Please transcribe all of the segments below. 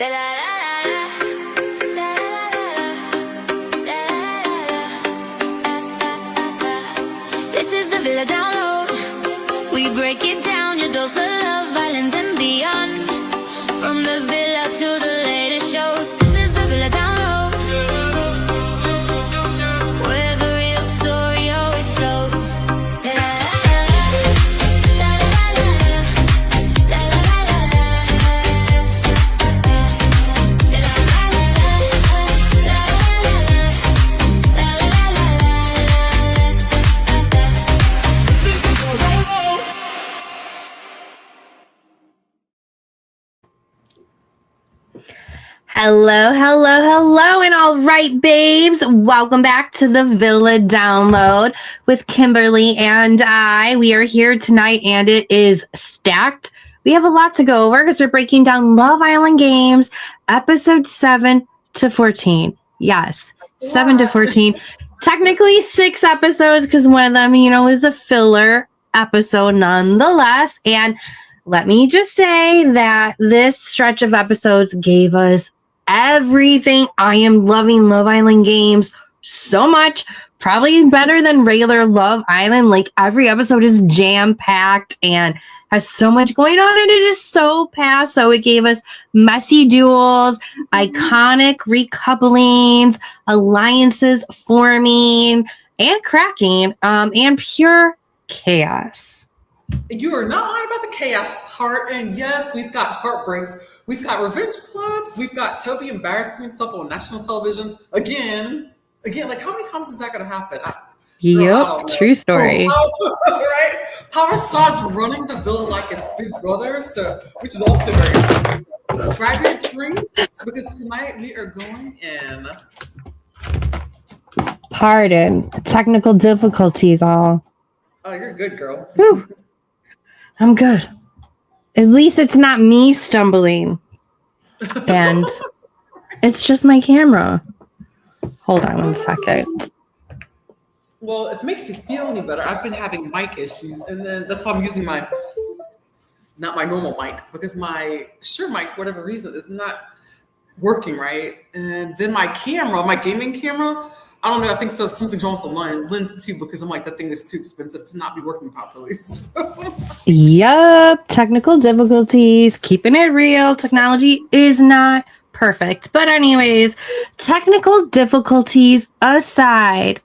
This is the Villa Download. We break it down, your dose of love, violence and beyond. From the villa to the latest shows. This is the Villa Download, where the real story always flows. Hello, and all right, babes. Welcome back to the Villa Download with Kimberly and I. We are here tonight, and it is stacked. We have a lot to go over because we're breaking down Love Island Games, episode 7 to 14. Yes, 7 to 14. Technically 6 episodes because one of them, is a filler episode nonetheless. And let me just say that this stretch of episodes gave us everything. I am loving Love Island Games so much. Probably better than regular Love Island. Like, every episode is jam-packed and has so much going on, and it is so fast. So it gave us messy duels, iconic recouplings, alliances forming and cracking, and pure chaos. You are not lying about the chaos part. And yes, we've got heartbreaks. We've got revenge plots. We've got Toby embarrassing himself on national television again. Like, how many times is that going to happen? Yep, true story. Right? Power Squad's running the villa like it's Big Brother, which is also very interesting. Grab your drinks, because tonight we are going in. Pardon. Technical difficulties all. Oh, you're good, girl. Whew. I'm good. At least it's not me stumbling. And it's just my camera. Hold on 1 second. Well, if it makes you feel any better, I've been having mic issues, and then that's why I'm using not my normal mic, because my Shure mic, for whatever reason, is not working right. And then my camera, my gaming camera, I don't know, I think so. Something's wrong with the lens too, because I'm like, that thing is too expensive to not be working properly. So. Yup, technical difficulties, keeping it real. Technology is not perfect. But anyways, technical difficulties aside,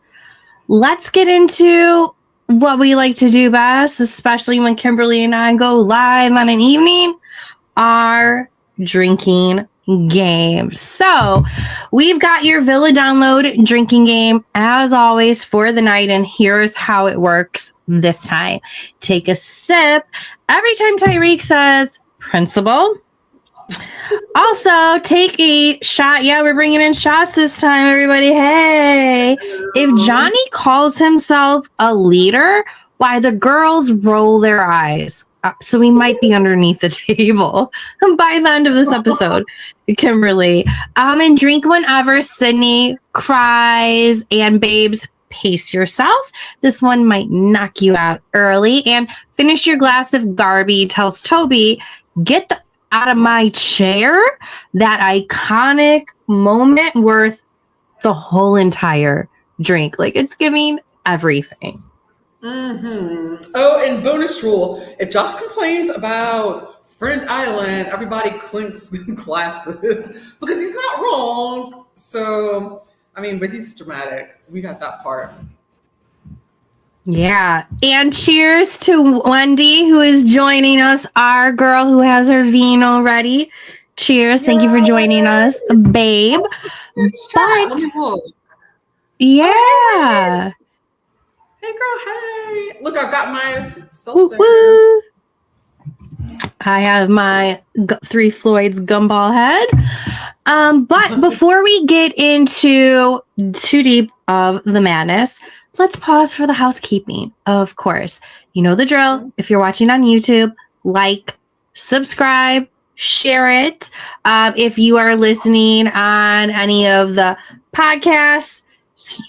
let's get into what we like to do best, especially when Kimberly and I go live on an evening, our drinking game. So we've got your Villa Download drinking game as always for the night, and here's how it works this time. Take a sip every time Tyreek says principal. Also, take a shot. Yeah, we're bringing in shots this time, everybody. Hey, if Johnny calls himself a leader, why, the girls roll their eyes. So we might be underneath the table by the end of this episode, Kimberly. And drink whenever Sydney cries. And babes, pace yourself. This one might knock you out early. And finish your glass if Gabby tells Toby, get out of my chair. That iconic moment worth the whole entire drink. Like, it's giving everything. Mm-hmm. Oh, and bonus rule: if Josh complains about Friend Island, everybody clinks glasses because he's not wrong. So, but he's dramatic. We got that part. Yeah. And cheers to Wendy, who is joining us, our girl who has her vino ready. Cheers. Thank you for joining us, babe. But, yeah. Hey, girl, hey. Look, I've got my seltzer. Woo-woo. I have my 3 Floyd's gumball head. But before we get into too deep of the madness, let's pause for the housekeeping. Of course, you know the drill. If you're watching on YouTube, like, subscribe, share it. If you are listening on any of the podcasts,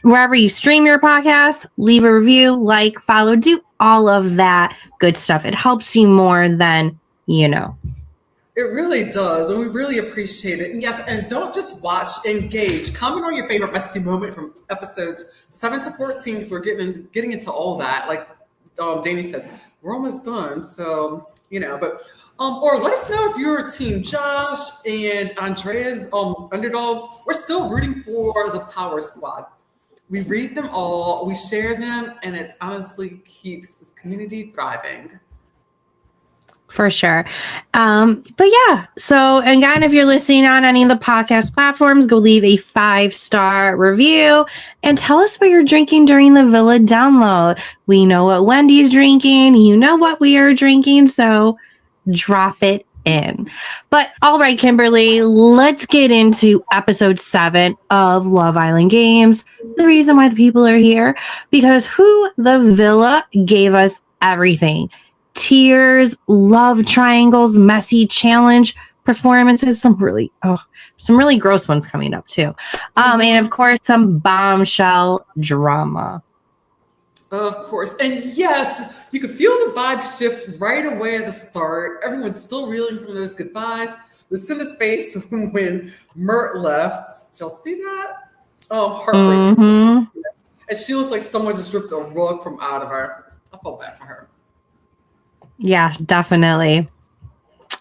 wherever you stream your podcast, leave a review, like, follow, do all of that good stuff. It helps you more than you know. It really does, and we really appreciate it. And yes, and don't just watch, engage. Comment on your favorite messy moment from episodes 7 to 14, because we're getting into all that. Like Dani said, we're almost done. So, but or let us know if you're Team Josh and Andrea's underdogs. We're still rooting for the Power Squad. We read them all, we share them, and it honestly keeps this community thriving. For sure. But yeah, so again, if you're listening on any of the podcast platforms, go leave a 5-star review and tell us what you're drinking during the Villa download. We know what Wendy's drinking. You know what we are drinking. So drop it in. But all right, Kimberly, let's get into episode 7 of Love Island Games. The reason why the people are here, because who the Villa gave us everything. Tears, love triangles, messy challenge performances, some really gross ones coming up too. And of course, some bombshell drama. Of course. And yes, you could feel the vibe shift right away at the start. Everyone's still reeling from those goodbyes. The Cinder's face when Mert left. Did y'all see that? Oh, heartbreaking. Mm-hmm. And she looked like someone just ripped a rug from out of her. I felt bad for her. Yeah, definitely.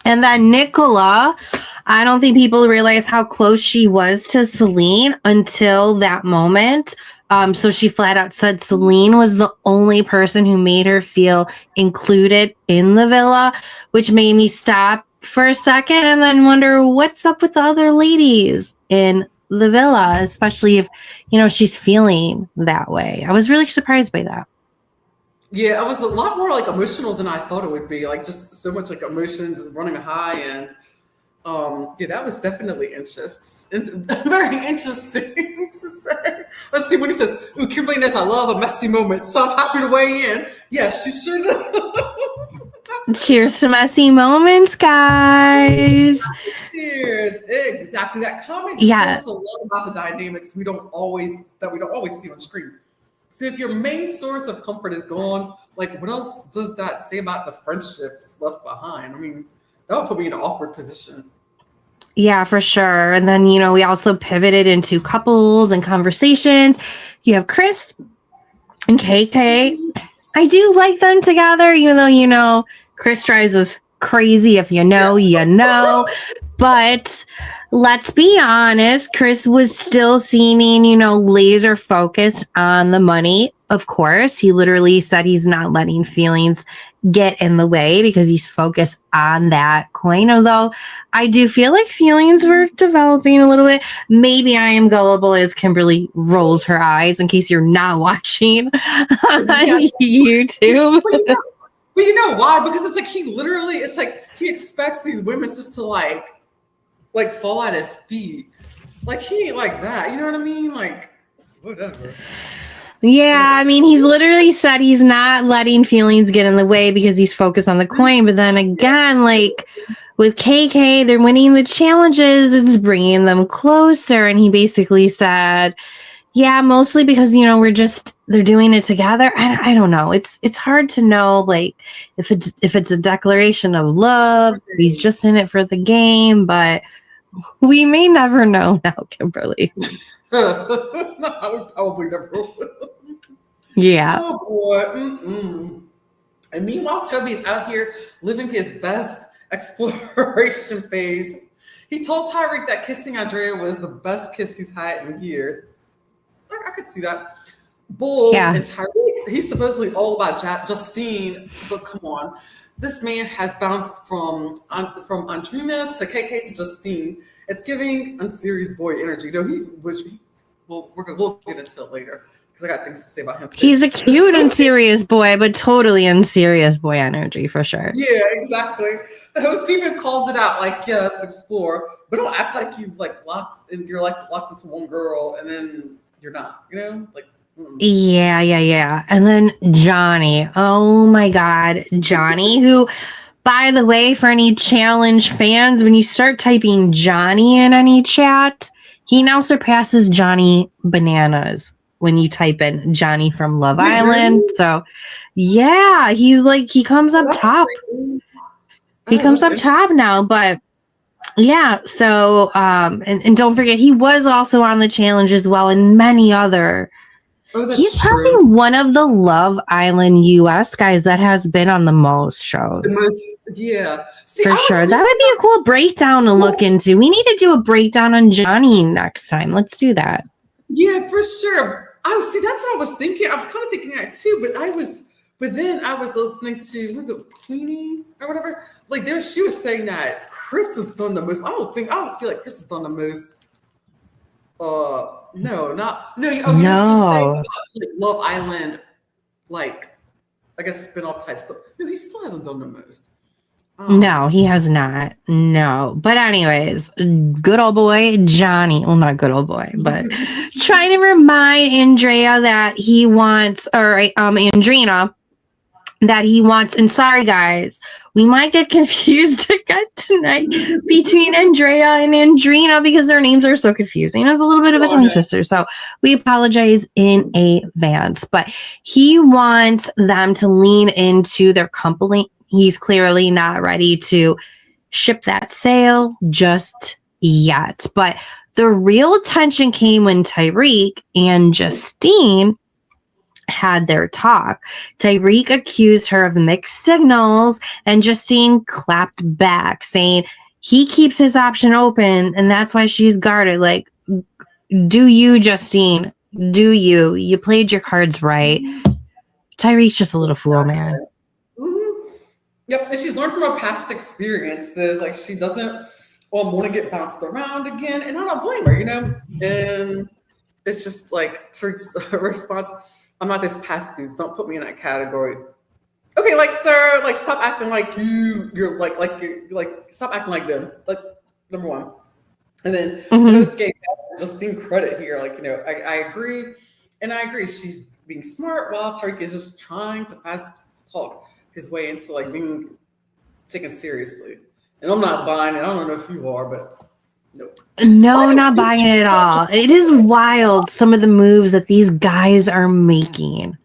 And then Nicola, I don't think people realize how close she was to Celine until that moment. So she flat out said Celine was the only person who made her feel included in the villa, which made me stop for a second and then wonder what's up with the other ladies in the villa, especially if, she's feeling that way. I was really surprised by that. Yeah, it was a lot more like emotional than I thought it would be. Like just so much like emotions and running high, and that was definitely very interesting to say. Let's see what he says. Ooh, Kimberly knows I love a messy moment, so I'm happy to weigh in. Yes, she sure does. Cheers to messy moments, guys. Cheers. Exactly. That comment tells us a lot about the dynamics we don't always see on screen. So if your main source of comfort is gone, like what else does that say about the friendships left behind? I mean, that would put me in an awkward position. Yeah, for sure. And then, we also pivoted into couples and conversations. You have Chris and KK. I do like them together, even though, Chris drives us crazy. If you know. But let's be honest, Chris was still seeming, laser focused on the money. Of course, he literally said he's not letting feelings get in the way because he's focused on that coin. Although I do feel like feelings were developing a little bit. Maybe I am gullible as Kimberly rolls her eyes in case you're not watching on YouTube. But you know why? Because it's like he expects these women just to like fall at his feet. Like he ain't like that. You know what I mean? Like whatever. Yeah, I mean, he's literally said he's not letting feelings get in the way because he's focused on the coin. But then again, like with KK, they're winning the challenges. It's bringing them closer. And he basically said, yeah, mostly because, they're doing it together. I don't know. It's hard to know, like, if it's a declaration of love, he's just in it for the game. But we may never know now, Kimberly. No, I would probably never will. Yeah. Oh boy. Mm-mm. And meanwhile, Toby's out here living his best exploration phase. He told Tyreek that kissing Andrea was the best kiss he's had in years. I could see that. Bull and Tyreek, he's supposedly all about Justine, but come on. This man has bounced from Andrina to KK to Justine. It's giving unserious boy energy. We'll get into it later because I got things to say about him. He's a cute unserious boy, but totally unserious boy energy for sure. Yeah, exactly. The host even called it out, like, yes, explore, but don't act like you're locked into one girl and then you're not, like. Yeah. And then Johnny. Oh my God. Johnny, who, by the way, for any challenge fans, when you start typing Johnny in any chat, he now surpasses Johnny Bananas when you type in Johnny from Love Island. So yeah, he comes up top. He comes up top now, but Yeah. So, and don't forget, he was also on the challenge as well, and many other. Oh, He's that's probably true. one of the Love Island US guys that has been on the most shows. The most, yeah. See, For sure. That would be a cool breakdown to look into. We need to do a breakdown on Johnny next time. Let's do that. Yeah, for sure. See, that's what I was thinking. I was kind of thinking that too, but then I was listening to, was it Queenie or whatever? Like she was saying that Chris has done the most. I don't feel like Chris has done the most. No, not no. Oh, you know, it's just saying about like Love Island, like I guess spinoff type stuff. No, he still hasn't done the most. No, he has not. No. But anyways, good old boy, Johnny. Well, not good old boy, but trying to remind Andrea that he wants, or Andrina, that he wants, and sorry guys, we might get confused again tonight between Andrea and Andrina because their names are so confusing. It's a little bit of a tongue twister, so we apologize in advance. But he wants them to lean into their company. He's clearly not ready to ship that sail just yet. But the real tension came when Tyreek and Justine had their talk. Tyreek accused her of mixed signals, and Justine clapped back, saying he keeps his option open, and that's why she's guarded. Like, do you, Justine? Do you? You played your cards right. Tyreek's just a little fool, man. Mm-hmm. Yep, and she's learned from her past experiences. Like she doesn't want to get bounced around again, and I don't blame her, you know. And it's just like Tyreek's response. I'm not this past dudes. Don't put me in that category. Okay, like sir, like stop acting like you're stop acting like them. Like number one. And then the host gave Justine credit here. Like, you know, I agree. And I agree. She's being smart while Tyreek is just trying to fast talk his way into like being taken seriously. And I'm not buying it. I don't know if you are, but nope. No, not buying it at all. It is wild, some of the moves that these guys are making.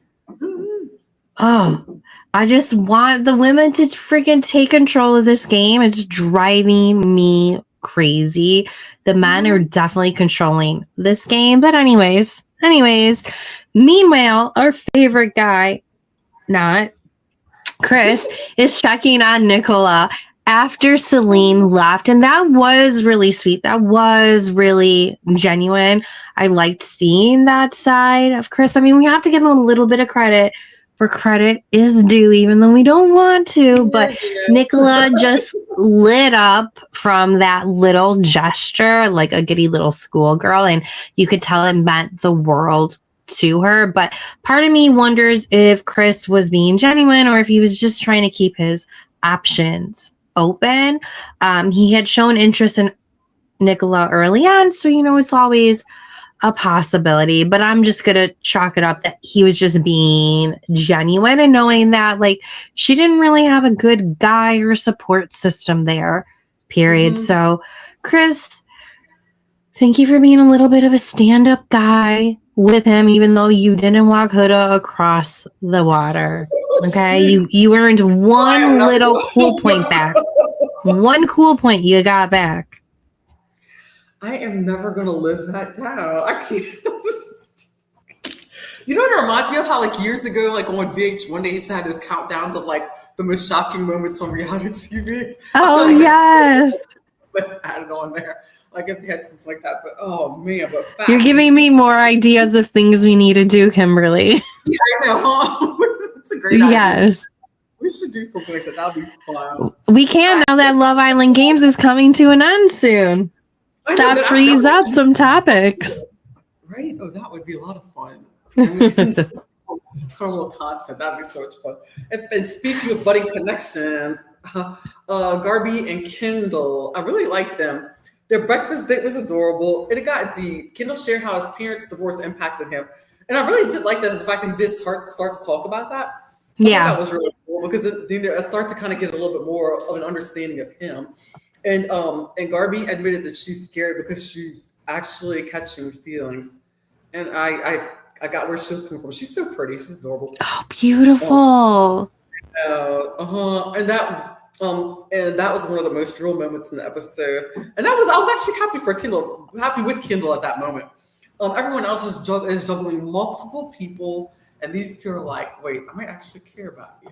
Oh, I just want the women to freaking take control of this game. It's driving me crazy. The men are definitely controlling this game. But anyways, meanwhile, our favorite guy, not Chris, is checking on Nicola after Celine left. And that was really sweet. That was really genuine. I liked seeing that side of Chris. I mean, we have to give him a little bit of credit where credit is due, even though we don't want to. But Nicola just lit up from that little gesture, like a giddy little schoolgirl. And you could tell it meant the world to her. But part of me wonders if Chris was being genuine or if he was just trying to keep his options open. He had shown interest in Nicola early on, so you know it's always a possibility, but I'm just gonna chalk it up that he was just being genuine and knowing that like she didn't really have a good guy or support system there, period. So Chris, thank you for being a little bit of a stand-up guy with him, even though you didn't walk Huda across the water. Okay, you earned one little cool point back. One cool point you got back. I am never gonna live that down. I can't. You know what it reminds me of? How like years ago, like on VH1, they used to have those countdowns of like the most shocking moments on reality TV. Oh yes, added on there. Like if they had something like that, but oh man, but facts. You're giving me more ideas of things we need to do, Kimberly. Yeah, I know. It's a great idea. Yes. We should do something like that. That'd be fun. We can now that Love Island Games is coming to an end soon. That frees up some topics. Right? Oh, that would be a lot of fun. Little content. That'd be so much fun. And speaking of budding connections, Gabby and Kendall, I really like them. Their breakfast date was adorable, and it got deep. Kendall shared how his parents' divorce impacted him, and I really did like the fact that he did start to talk about that. That was really cool because I start to kind of get a little bit more of an understanding of him. And Gabby admitted that she's scared because she's actually catching feelings, and I got where she was coming from. She's so pretty. She's adorable. Oh, beautiful. And that And that was one of the most real moments in the episode. And I was actually happy with Kendall at that moment. Everyone else is juggling multiple people, and these two are like, wait, I might actually care about you.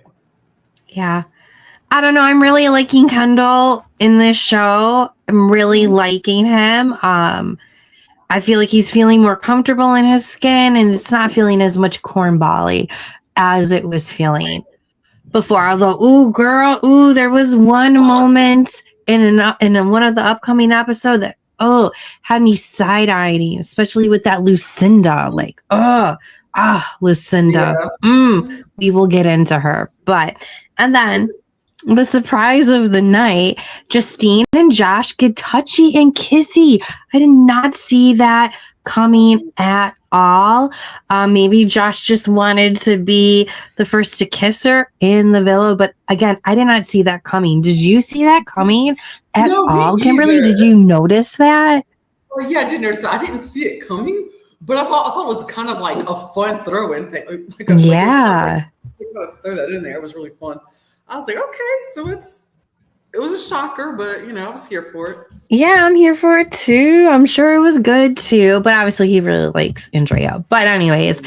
Yeah. I don't know. I'm really liking Kendall in this show. I'm really liking him. I feel like he's feeling more comfortable in his skin, and it's not feeling as much cornbally as it was feeling before. Although, ooh, girl, ooh, there was one moment in one of the upcoming episode that had me side-eyeing, especially with that Lucinda. Like, Lucinda. Yeah. We will get into her, and then the surprise of the night, Justine and Josh get touchy and kissy. I did not see that coming at all. Maybe Josh just wanted to be the first to kiss her in the villa, but again, I did not see that coming. Did you see that coming at all, Kimberly? Did you notice that? Well, yeah, I did notice that. I didn't see it coming, but I thought it was kind of like a fun throw-in thing. Throw that in there. It was really fun. I was like, okay, so it was a shocker, but I was here for it. Yeah, I'm here for it too. I'm sure it was good too, but obviously he really likes Andrea. But anyways,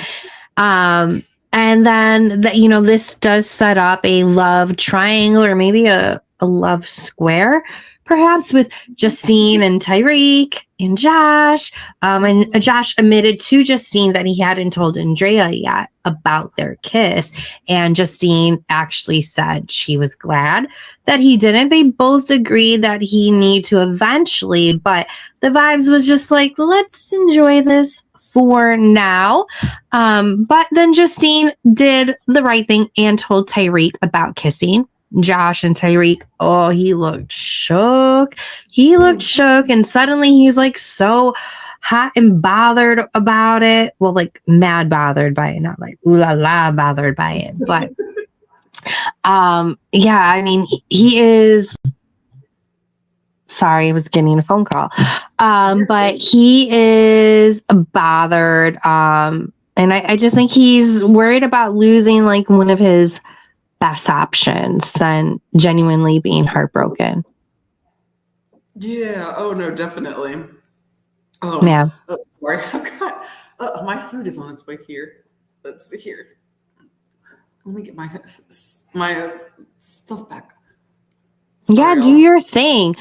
and then this does set up a love triangle, or maybe a love square, perhaps, with Justine and Tyreek and Josh. And Josh admitted to Justine that he hadn't told Andrea yet about their kiss. And Justine actually said she was glad that he didn't. They both agreed that he need to eventually, but the vibes was just like, let's enjoy this for now. But then Justine did the right thing and told Tyreek about kissing Josh and Tyreek. Oh, he looked shook. And suddenly he's like so hot and bothered about it. Well, like mad bothered by it, not like ooh la la bothered by it. But yeah, I mean, he is. Sorry, I was getting a phone call. But he is bothered. And I just think he's worried about losing like one of his best options than genuinely being heartbroken. Yeah. Oh no, definitely. Yeah. Oh, sorry. I've got my food is on its way here. Let's see here. Let me get my stuff back. Sorry, yeah, do your thing.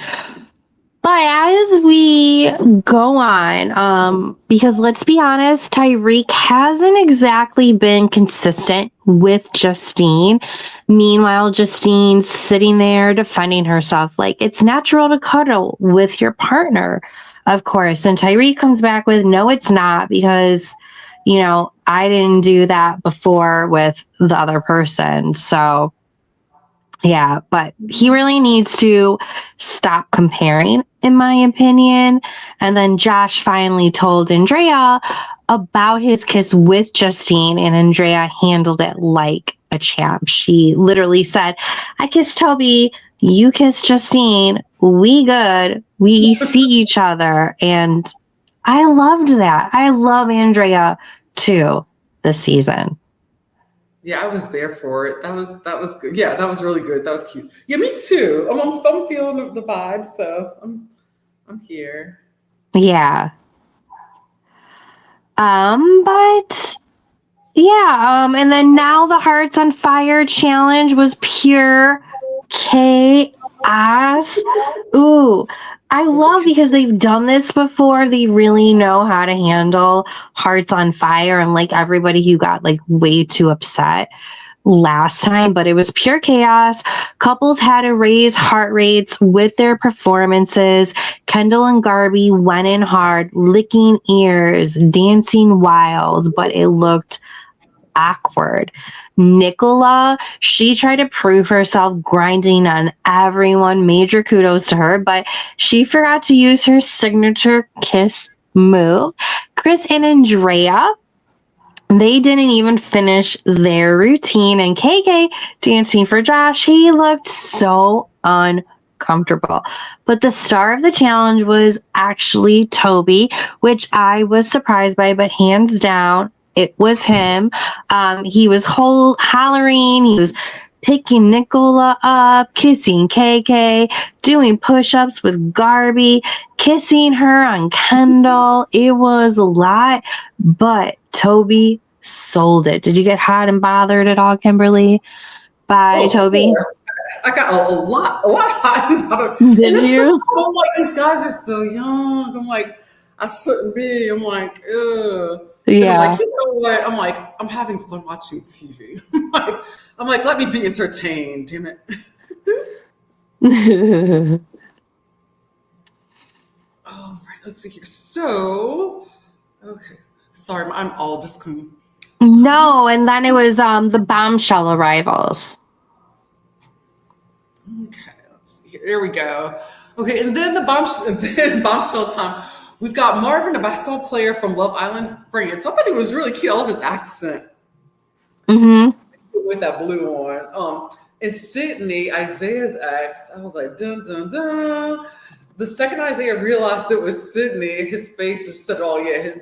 But as we go on, because let's be honest, Tyreek hasn't exactly been consistent with Justine. Meanwhile, Justine's sitting there defending herself like it's natural to cuddle with your partner, of course. And Tyreek comes back with, no, it's not, because, I didn't do that before with the other person. So yeah, but he really needs to stop comparing, in my opinion. And then Josh finally told Andrea about his kiss with Justine, and Andrea handled it like a champ. She literally said, I kissed Toby, you kissed Justine, we good, we see each other. And I loved that. I love Andrea too this season. Yeah, I was there for it. That was good. Yeah, that was really good. That was cute. Yeah, me too. I'm feeling the vibe, so I'm here. Yeah. But yeah, and then now the Hearts on Fire challenge was pure chaos. Ooh, I love because they've done this before. They really know how to handle Hearts on Fire, and like everybody who got like way too upset last time, but it was pure chaos. Couples had to raise heart rates with their performances. Kendall and Gabby went in hard, licking ears, dancing wild, but it looked awkward. Nicola, she tried to prove herself, grinding on everyone. Major kudos to her, but she forgot to use her signature kiss move. Chris and Andrea, they didn't even finish their routine, and KK dancing for Josh, he looked so uncomfortable. But the star of the challenge was actually Toby, which I was surprised by, but hands down, it was him. He was hollering, he was picking Nicola up, kissing KK, doing push-ups with Gabby, kissing her on Kendall. It was a lot, but Toby sold it. Did you get hot and bothered at all, Kimberly, by Of Toby? course. I got a lot hot and bothered. Did And it's you? I'm like, these guys are so young. I'm like, I shouldn't be. I'm like, ugh. And I'm Yeah. like, you know what? I'm like, I'm having fun watching TV. I'm like, let me be entertained, damn it. All right, let's see here. So, okay. Sorry, I'm all No, and then it was the bombshell arrivals. Okay, let's see here. There we go. Okay, and then bombshell time. We've got Marvin, a basketball player from Love Island, France. I thought he was really cute. I love his accent Mm-hmm. with that blue on. And Sydney, Isaiah's ex, I was like, dun dun dun. The second Isaiah realized it was Sydney, his face just said, "Oh yeah,"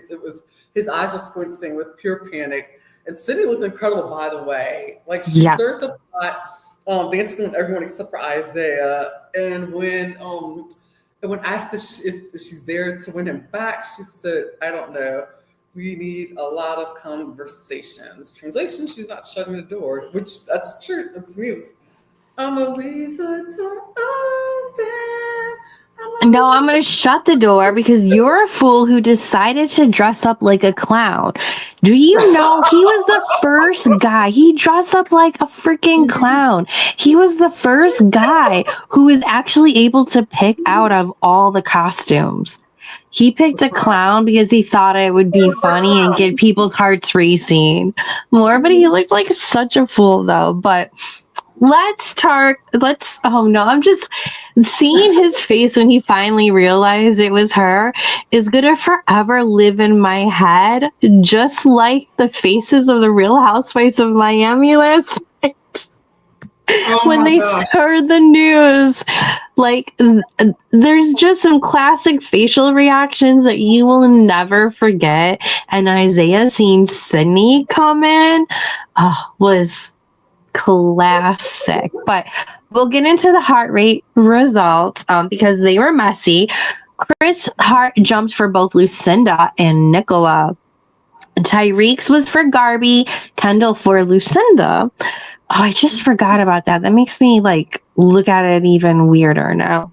his eyes were squinting with pure panic. And Sydney looks incredible, by the way. Like she Yes. stirred the pot, dancing with everyone except for Isaiah. And when asked if she's there to win him back, she said, "I don't know. We need a lot of conversations." Translation: she's not shutting the door, which that's true. To me, it was, I'm gonna leave the door open. No, I'm going to shut the door because you're a fool who decided to dress up like a clown. Do you know he was the first guy? He dressed up like a freaking clown. He was the first guy who was actually able to pick out of all the costumes. He picked a clown because he thought it would be funny and get people's hearts racing more, but he looked like such a fool though. But oh no, I'm just seeing his face when he finally realized it was her is gonna forever live in my head, just like the faces of the Real Housewives of Miami last night. When they heard the news. Like, there's just some classic facial reactions that you will never forget. And Isaiah seeing Sydney come in was classic. But we'll get into the heart rate results because they were messy. Chris' heart jumped for both Lucinda and Nicola. Tyreek's was for Gabby, Kendall for Lucinda. Oh, I just forgot about that. That makes me look at it even weirder now.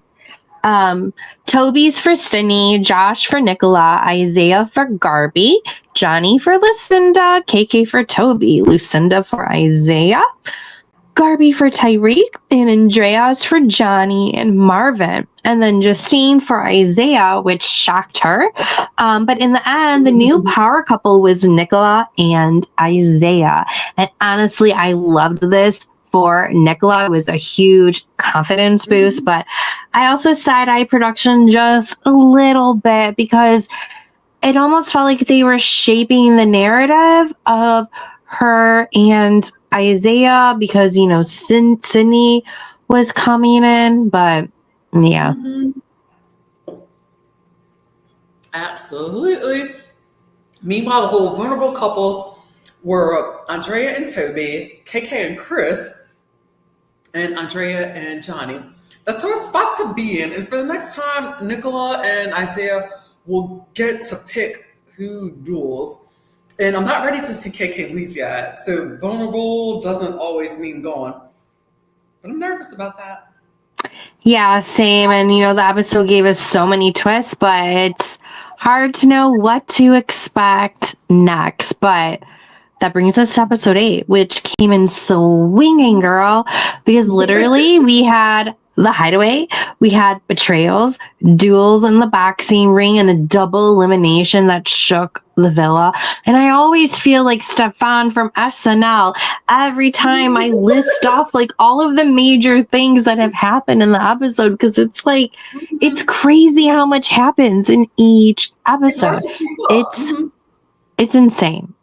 Toby's for Sydney, Josh for Nicola, Isaiah for Gabby, Johnny for Lucinda, KK for Toby, Lucinda for Isaiah, Gabby for Tyreek, and Andreas for Johnny and Marvin. And then Justine for Isaiah, which shocked her. But in the end, the new power couple was Nicola and Isaiah. And honestly, I loved this. For Nicola, it was a huge confidence boost, but I also side-eye production just a little bit because it almost felt like they were shaping the narrative of her and Isaiah because, Sydney was coming in, but yeah. Absolutely. Meanwhile, the whole vulnerable couples were Andrea and Toby, KK and Chris, and Andrea and Johnny. That's our spot to be in. And for the next time, Nicola and Isaiah will get to pick who duels. And I'm not ready to see KK leave yet. So vulnerable doesn't always mean gone. But I'm nervous about that. Yeah, same. And, the episode gave us so many twists, but it's hard to know what to expect next. But that brings us to episode 8, which came in swinging, girl, because literally we had the hideaway, we had betrayals, duels in the boxing ring, and a double elimination that shook the villa. And I always feel like Stefan from SNL every time I list off all of the major things that have happened in the episode, because it's it's crazy how much happens in each episode. It's insane.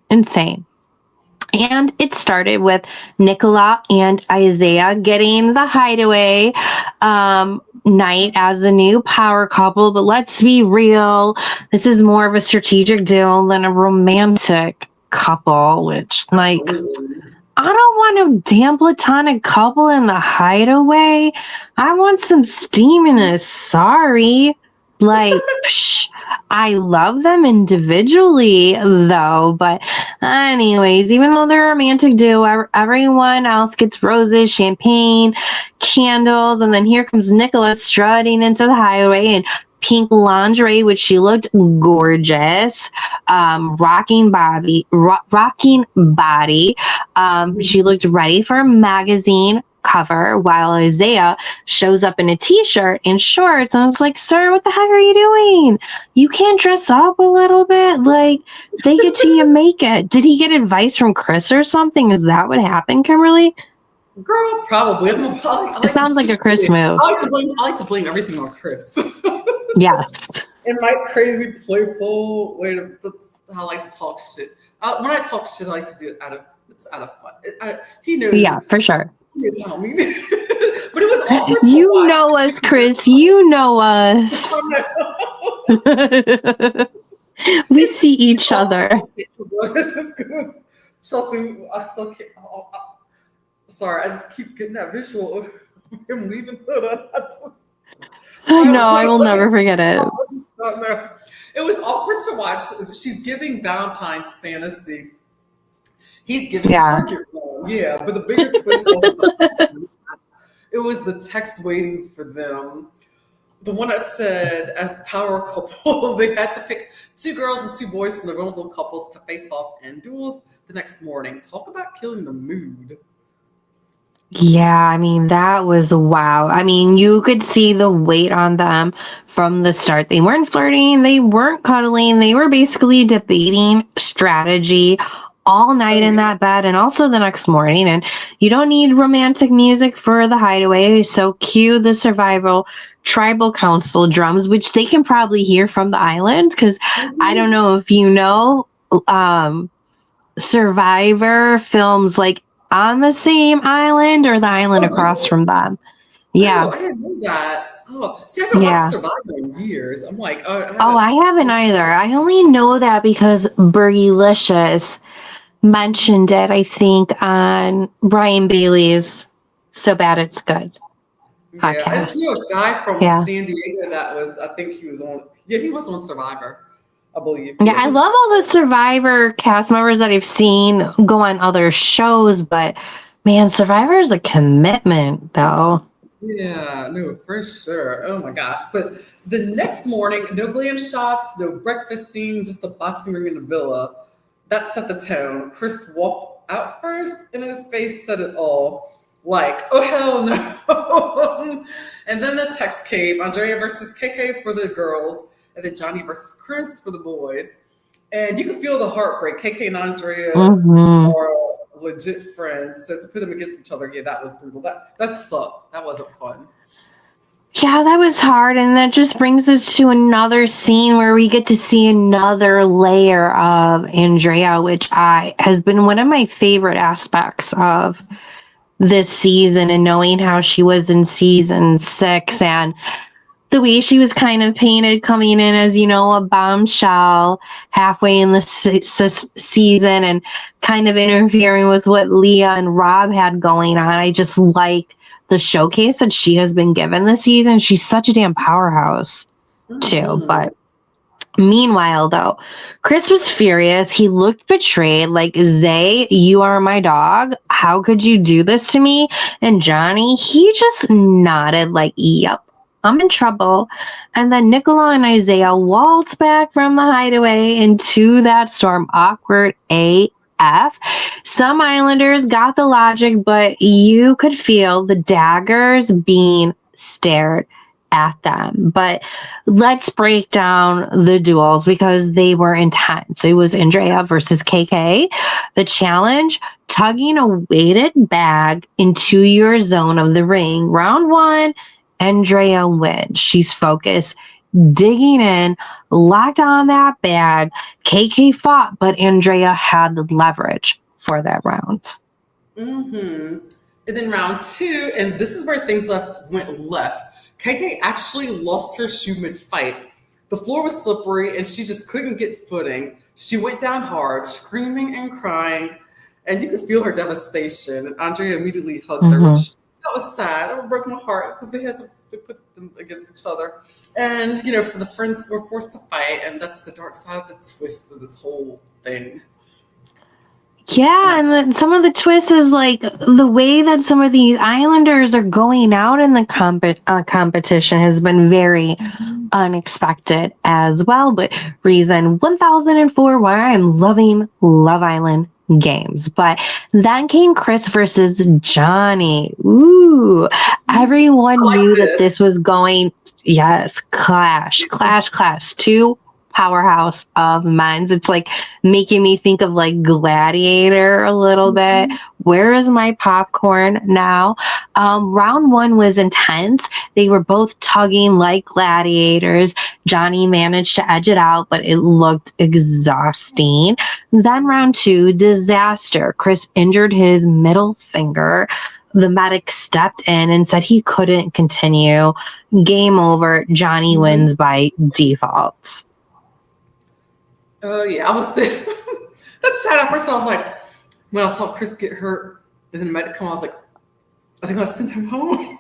And it started with Nicola and Isaiah getting the hideaway night as the new power couple. But let's be real, this is more of a strategic duel than a romantic couple, which I don't want a damn platonic couple in the hideaway. I want some steaminess. Sorry. Like, I love them individually, though. But, anyways, even though they're a romantic duo, everyone else gets roses, champagne, candles, and then here comes Nicholas strutting into the highway in pink lingerie, which she looked gorgeous. Rocking body. She looked ready for a magazine cover while Isaiah shows up in a t-shirt and shorts, and it's like, sir, what the heck are you doing? You can't dress up a little bit? Like, fake it till you make it. Did he get advice from Chris or something? Is that what happened, Kimberly? Girl, probably. It sounds like a Chris move. I like to blame everything on Chris. Yes. In my crazy, playful way that's how I like to talk shit. When I talk shit, I like to do it out of fun. He knows. Yeah, for sure. He knows how I mean. But it was awkward to You watch. know us, Chris. You know us. We see each other. It's just because Chelsea, I still can't. Sorry, I just keep getting that visual of him leaving Hood. I know, I will never forget it. It was awkward to watch. She's giving Valentine's fantasy. He's giving Target role. Yeah, but the bigger twist it was the text waiting for them. The one that said, as a power couple, they had to pick 2 girls and 2 boys from the vulnerable couples to face off in duels the next morning. Talk about killing the mood. Yeah, I mean, that was wow. I mean, you could see the weight on them from the start. They weren't flirting, they weren't cuddling, they were basically debating strategy all night in that bed and also the next morning. And you don't need romantic music for the hideaway, so cue the survival tribal council drums, which they can probably hear from the island, because I don't know if you know, Survivor films like on the same island or the island across from them. Yeah. Oh, I didn't know that. Oh, see, I haven't watched Survivor in years. I'm like, I haven't either. I only know that because Bergilicious mentioned it, I think, on Brian Bailey's So Bad It's Good podcast. Yeah, I just knew a guy from San Diego that was, I think he was on Survivor. I believe. Yeah, I love all the Survivor cast members that I've seen go on other shows, but man, Survivor is a commitment, though. Yeah, no, for sure. Oh my gosh. But the next morning, no glam shots, no breakfast scene, just a boxing ring in the villa. That set the tone. Chris walked out first, and his face said it all. Like, oh, hell no. And then the text came, Andrea versus KK for the girls, and then Johnny versus Chris for the boys. And you can feel the heartbreak. KK and Andrea are legit friends. So to put them against each other, yeah, that was brutal. That sucked. That wasn't fun. Yeah, that was hard. And that just brings us to another scene where we get to see another layer of Andrea, which has been one of my favorite aspects of this season, and knowing how she was in season 6 and the way she was kind of painted coming in as, you know, a bombshell halfway in the season and kind of interfering with what Leah and Rob had going on. I just like the showcase that she has been given this season. She's such a damn powerhouse too. But meanwhile, though, Chris was furious. He looked betrayed, like, Zay, you are my dog. How could you do this to me? And Johnny, he just nodded like, yep, I'm in trouble. And then Nicola and Isaiah waltzed back from the hideaway into that storm. Awkward AF. Some Islanders got the logic, but you could feel the daggers being stared at them. But let's break down the duels because they were intense. It was Andrea versus KK. The challenge, tugging a weighted bag into your zone of the ring. Round 1, Andrea wins. She's focused, digging in, locked on that bag. KK fought, but Andrea had the leverage for that round. And then round 2, and this is where things went left. KK actually lost her shoe mid-fight. The floor was slippery, and she just couldn't get footing. She went down hard, screaming and crying. and you could feel her devastation. And Andrea immediately hugged her, which that was sad. It broke my heart because they put them against each other. And for the friends were forced to fight, and that's the dark side, the twist of this whole thing. Yeah, and some of the twist is like the way that some of these islanders are going out in the competition has been very unexpected as well. But reason 1004 why I'm loving Love Island games. But then came Chris versus Johnny. Ooh, everyone knew that this was going, yes, clash. Two powerhouse of men's. It's like making me think of like Gladiator a little bit. Where is my popcorn now? Round one was intense. They were both tugging like gladiators. Johnny managed to edge it out, but it looked exhausting. Then round two, disaster. Chris injured his middle finger. The medic stepped in and said he couldn't continue. Game over. Johnny wins by default. Oh yeah, I was there. That's sad. At first, I was like, when I saw Chris get hurt, and then the medic come, I was like, I think I'll send him home.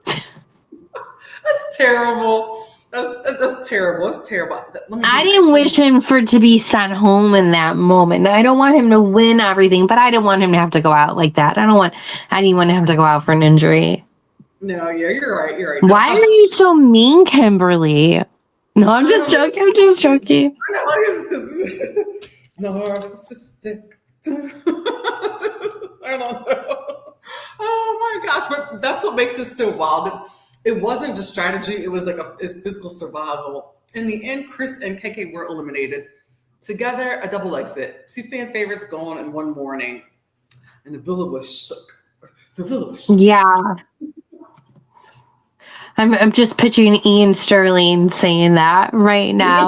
That's terrible. That's terrible. That's terrible. I didn't wish him to be sent home in that moment. I don't want him to win everything, but I didn't want him to have to go out like that. I don't want anyone to have to go out for an injury. No, yeah, you're right. Why are you so mean, Kimberly? No, I'm just joking. Narcissistic. I don't know. Oh my gosh, but that's what makes it so wild. It wasn't just strategy, it was like it's physical survival. In the end, Chris and KK were eliminated. Together, a double exit. 2 fan favorites gone in one morning. And the villa was shook. Yeah. I'm just picturing Ian Sterling saying that right now.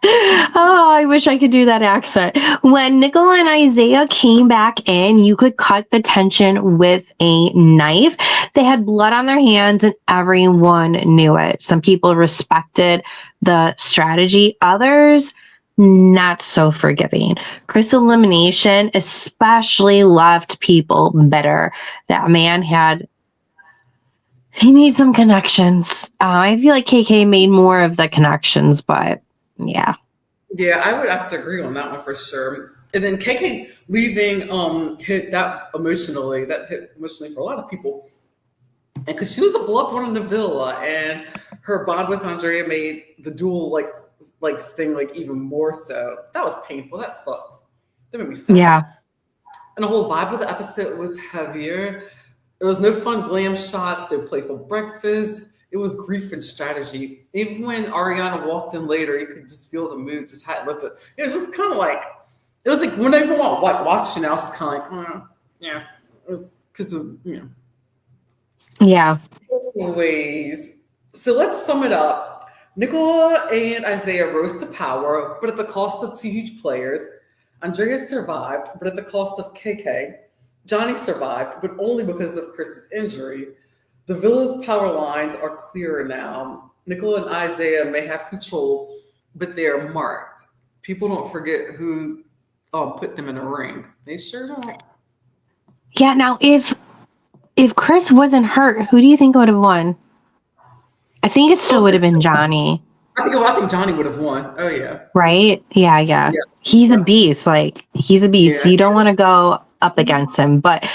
Oh, I wish I could do that accent. When Nicola and Isaiah came back in, you could cut the tension with a knife. They had blood on their hands and everyone knew it. Some people respected the strategy. Others, not so forgiving. Chris' elimination especially left people bitter. That man he made some connections. I feel like KK made more of the connections, but yeah. Yeah, I would have to agree on that one for sure. And then KK leaving hit emotionally for a lot of people. And because she was a beloved one in the villa, and her bond with Andrea made the duel like sting like even more so. That was painful. That sucked. That made me sad. Yeah. And the whole vibe of the episode was heavier. There was no fun glam shots, no playful breakfast. It was grief and strategy. Even when Ariana walked in later, you could just feel the mood just hadn't lifted. It was just kind of like, it was like when everyone watching, I was just kind of like, yeah. It was because of, Yeah. Anyways, so let's sum it up. Nicola and Isaiah rose to power, but at the cost of 2 huge players. Andrea survived, but at the cost of KK. Johnny survived, but only because of Chris's injury. The villa's power lines are clearer now. Nicola and Isaiah may have control, but they are marked. People don't forget who put them in a ring. They sure don't. Yeah, now if Chris wasn't hurt, who do you think would have won? I think it still would have been Johnny. I think Johnny would have won. Oh, yeah. Right? Yeah. He's a beast. He's a beast. Yeah. You don't want to go up against him. But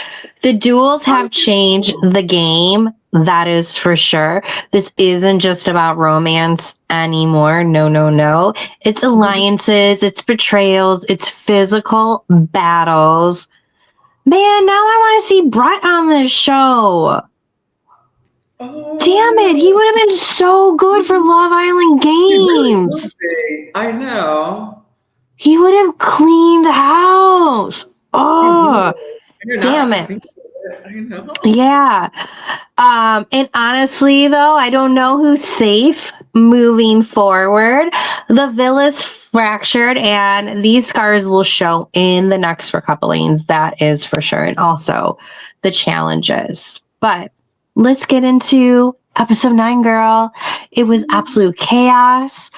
the duels have changed the game. That is for sure. This isn't just about romance anymore. No. It's alliances. It's betrayals. It's physical battles. Man, now I want to see Brett on this show. Oh, damn it. He would have been so good for Love Island games. Really I know. He would have cleaned house. Oh, damn it. I know. Yeah. And honestly, though, I don't know who's safe moving forward. The villa's fractured, and these scars will show in the next recouplings. That is for sure. And also the challenges. But let's get into episode 9, girl. It was absolute chaos.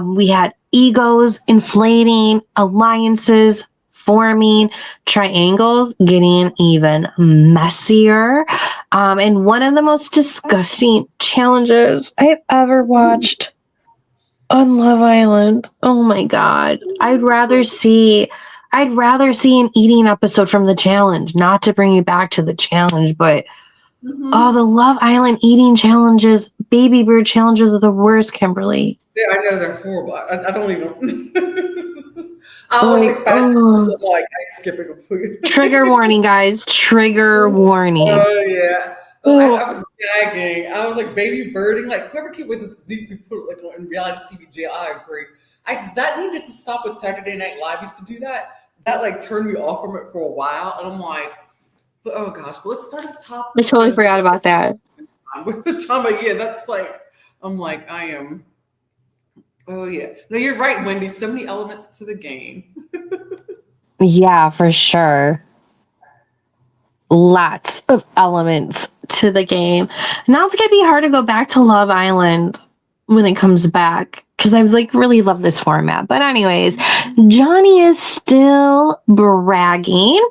We had egos inflating, alliances forming, triangles getting even messier. And one of the most disgusting challenges I've ever watched on Love Island. Oh my God. I'd rather see an eating episode from the challenge, not to bring you back to the challenge, but oh, the Love Island eating challenges, baby bird challenges are the worst, Kimberly. Yeah, I know they're horrible. I don't even. I always think fast food, so like I skip it completely. Trigger warning, guys. Trigger warning. Oh yeah. Oh, I was gagging. I was like baby birding. Like whoever came with this, these people like in reality TV jail. I agree. That needed to stop with Saturday Night Live. Used to do that. That like turned me off from it for a while, and I'm like, but oh gosh. But let's start at the top. I totally forgot about that. With the drama, yeah, that's like I'm like I am. Oh yeah. No, you're right, Wendy. So many elements to the game. Yeah, for sure. Lots of elements to the game. Now it's gonna be hard to go back to Love Island when it comes back because I like really love this format. But anyways, Johnny is still bragging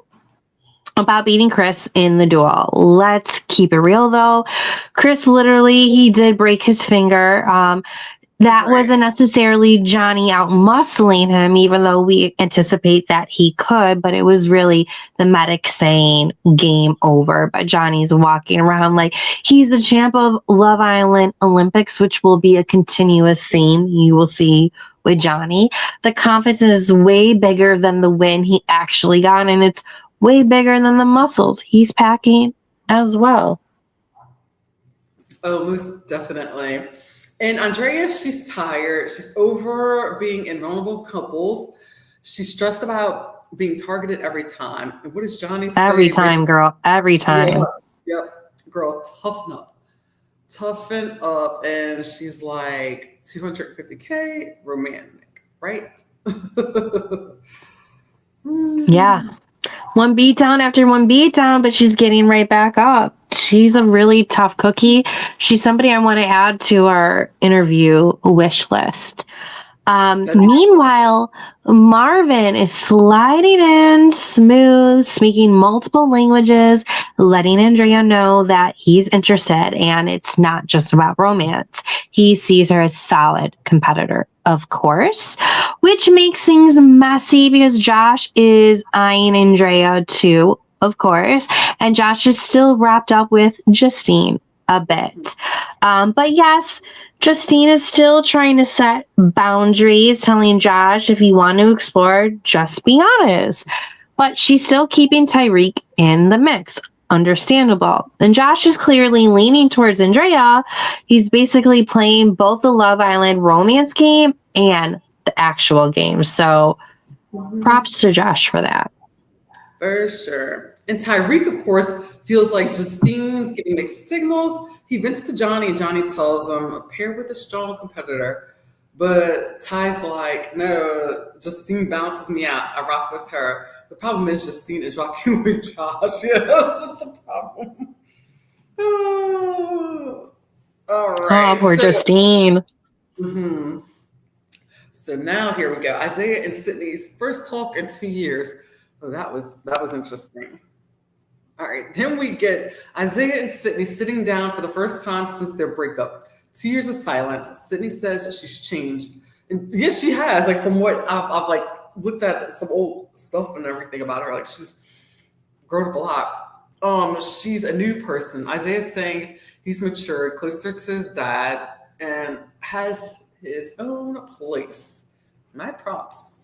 about beating Chris in the duel. Let's keep it real though. Chris literally, he did break his finger. That wasn't necessarily Johnny out muscling him, even though we anticipate that he could, but it was really the medic saying game over. But Johnny's walking around like he's the champ of Love Island Olympics, which will be a continuous theme you will see with Johnny. The confidence is way bigger than the win he actually got, and it's way bigger than the muscles he's packing as well. Oh, most definitely. And Andrea, she's tired. She's over being in vulnerable couples. She's stressed about being targeted every time. And what does Johnny say? Every time, girl. Every time. Yep. Girl, toughen up. Toughen up. And she's like 250K romantic, right? Yeah. One beat down after one beat down, but she's getting right back up. She's a really tough cookie. She's somebody I want to add to our interview wish list. Meanwhile, Marvin is sliding in smooth, speaking multiple languages, letting Andrea know that he's interested and it's not just about romance. He sees her as solid competitor, of course, which makes things messy because Josh is eyeing Andrea too, of course, and Josh is still wrapped up with Justine a bit. But yes, Justine is still trying to set boundaries, telling Josh if you want to explore, just be honest. But she's still keeping Tyreek in the mix. Understandable. And Josh is clearly leaning towards Andrea. He's basically playing both the Love Island romance game and the actual game. So props to Josh for that. For sure. And Tyreek, of course, feels like Justine's getting mixed signals. He vents to Johnny, and Johnny tells him, pair with a strong competitor. But Ty's like, no, Justine bounces me out. I rock with her. The problem is Justine is rocking with Josh. Yeah, that's the problem. Oh. All right. Oh, poor Justine. Mm-hmm. So now here we go. Isaiah and Sydney's first talk in 2 years. Oh, that was interesting. All right, then we get Isaiah and Sydney sitting down for the first time since their breakup. 2 years of silence. Sydney says she's changed, and yes, she has. Like from what I've like looked at some old stuff and everything about her, like she's grown up a lot. She's a new person. Isaiah's saying he's matured, closer to his dad, and has his own place. My props.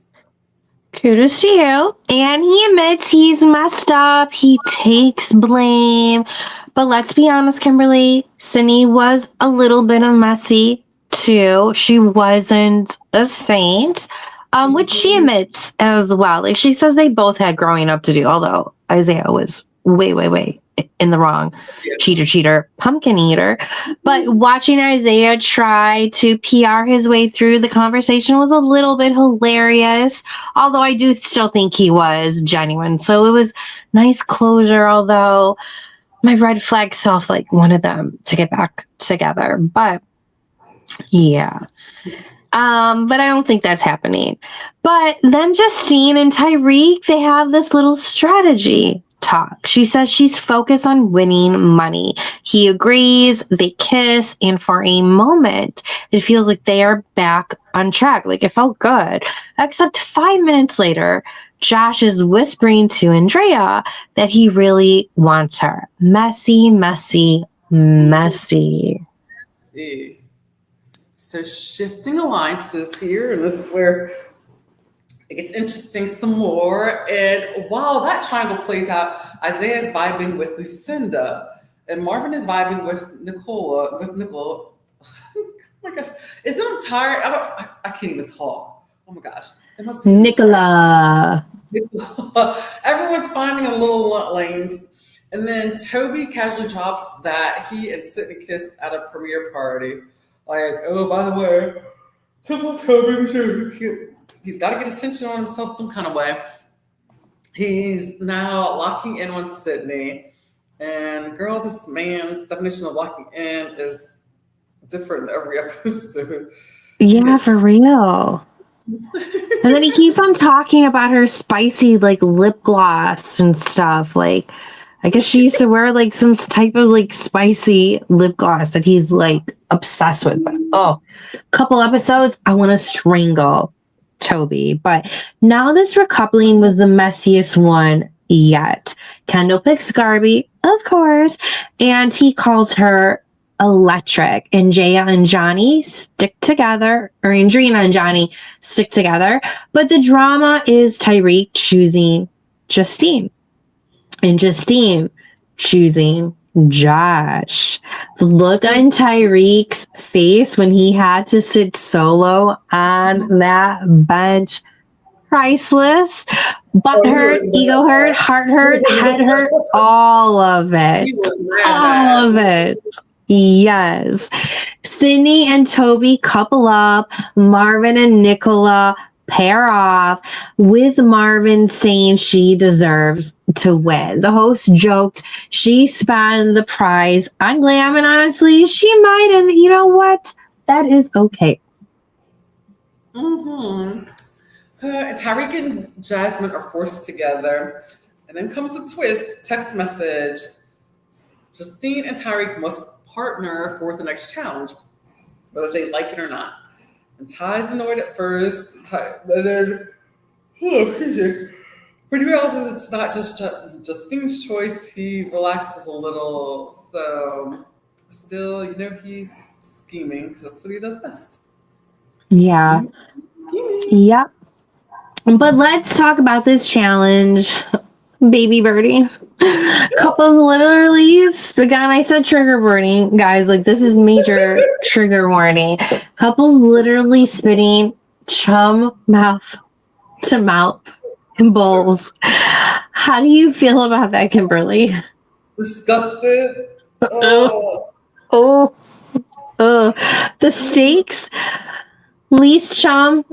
Kudos to you. And he admits he's messed up. He takes blame. But let's be honest, Kimberly, Sydney was a little bit of messy too. She wasn't a saint, which she admits as well. Like she says they both had growing up to do, although Isaiah was way in the wrong. Cheater, pumpkin eater. But watching Isaiah try to PR his way through the conversation was a little bit hilarious, although I do still think he was genuine. So it was nice closure, although my red flag self like wanted them to get back together. But yeah. But I don't think that's happening. But then Justine and Tyreek, they have this little strategy talk. She says she's focused on winning money. He agrees, they kiss, and for a moment, it feels like they are back on track. Like it felt good. Except 5 minutes later, Josh is whispering to Andrea that he really wants her. Messy, messy, messy. See. So shifting alliances here, and this is where it gets interesting some more. And while that triangle plays out, Isaiah is vibing with Lucinda, and Marvin is vibing with Nicola. Oh my gosh, isn't I'm tired? I can't even talk. Oh my gosh, it must be Nicola. Everyone's finding a little lanes. And then Toby casually drops that he and Sydney kissed at a premiere party. Like, oh, by the way, tell Toby he's got to get attention on himself some kind of way. He's now locking in on Sydney. And girl, this man's definition of locking in is different in every episode. Yeah, for real. And then he keeps on talking about her spicy like lip gloss and stuff. Like, I guess she used to wear like some type of like spicy lip gloss that he's like obsessed with. But couple episodes, I want to strangle Toby. But now this recoupling was the messiest one yet. Kendall picks Gabby, of course, and he calls her electric. And Jaya and Johnny stick together, or Andrina and Johnny stick together. But the drama is Tyreek choosing Justine. And Justine choosing Josh. The look on Tyreek's face when he had to sit solo on that bench, priceless. Butt hurt, ego hurt, heart hurt, head hurt, all of it. All of it. Yes. Sydney and Toby couple up. Marvin and Nicola pair off, with Marvin saying she deserves to win. The host joked she spent the prize on glam, and honestly, she might, and you know what? That is okay. Tyreek and Jasmine are forced together, and then comes the twist. Text message: Justine and Tyreek must partner for the next challenge, whether they like it or not. And Ty's annoyed at first, but then when he realizes it's not just Justine's choice, he relaxes a little. So still, he's scheming because that's what he does best. Yeah. Scheming. Yep. But let's talk about this challenge, baby birdie. Couples literally, again, I said trigger warning, guys. Like, this is major trigger warning. Couples literally spitting chum mouth to mouth in bowls. How do you feel about that, Kimberly? Disgusted. The stakes, least chum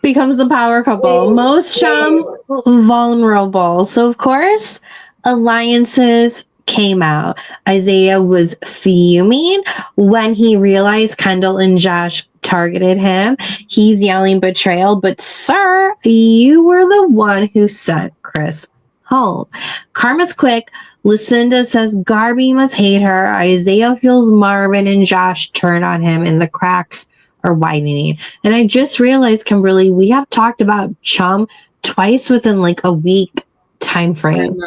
becomes the power couple. Most chum, vulnerable. So, of course, alliances came out. Isaiah was fuming when he realized Kendall and Josh targeted him. He's yelling betrayal, but sir, you were the one who sent Chris home. Karma's quick. Lucinda says Gabby must hate her. Isaiah feels Marvin and Josh turn on him, and the cracks are widening. And I just realized, Kimberly, we have talked about chum twice within like a week time frame.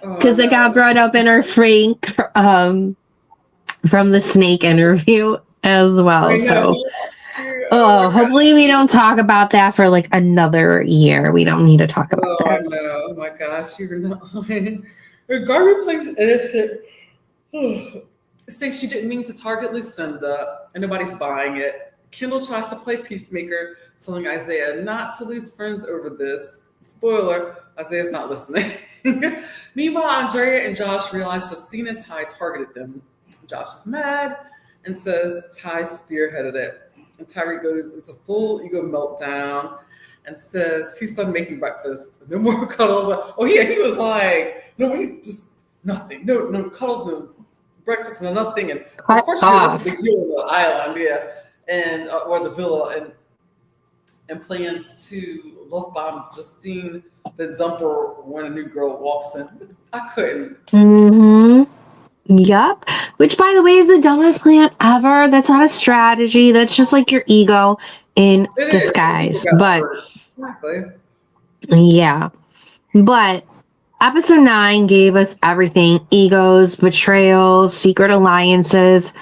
Because it got brought up in our Frank from the snake interview as well. So hopefully we don't talk about that for like another year. We don't need to talk about that. I know. Oh my gosh, you're not. Gabby plays innocent. Saying she didn't mean to target Lucinda, and nobody's buying it. Kendall tries to play peacemaker, telling Isaiah not to lose friends over this. Spoiler, Isaiah's not listening. Meanwhile, Andrea and Josh realize Justine and Ty targeted them. Josh is mad and says Ty spearheaded it. And Tyreek goes into full ego meltdown and says he's done making breakfast. No more cuddles. Oh yeah, he was like, no, just nothing. No cuddles, no breakfast and another thing. And of Cut course, that's off. a big deal on the island, yeah, and or the villa, and plans to love bomb Justine, then dump her when a new girl walks in. I couldn't. Mm-hmm. Yup. Which, by the way, is the dumbest plan ever. That's not a strategy. That's just like your ego in It is. Because people disguise. got But hurt. Exactly. yeah. But episode 9 gave us everything: egos, betrayals, secret alliances,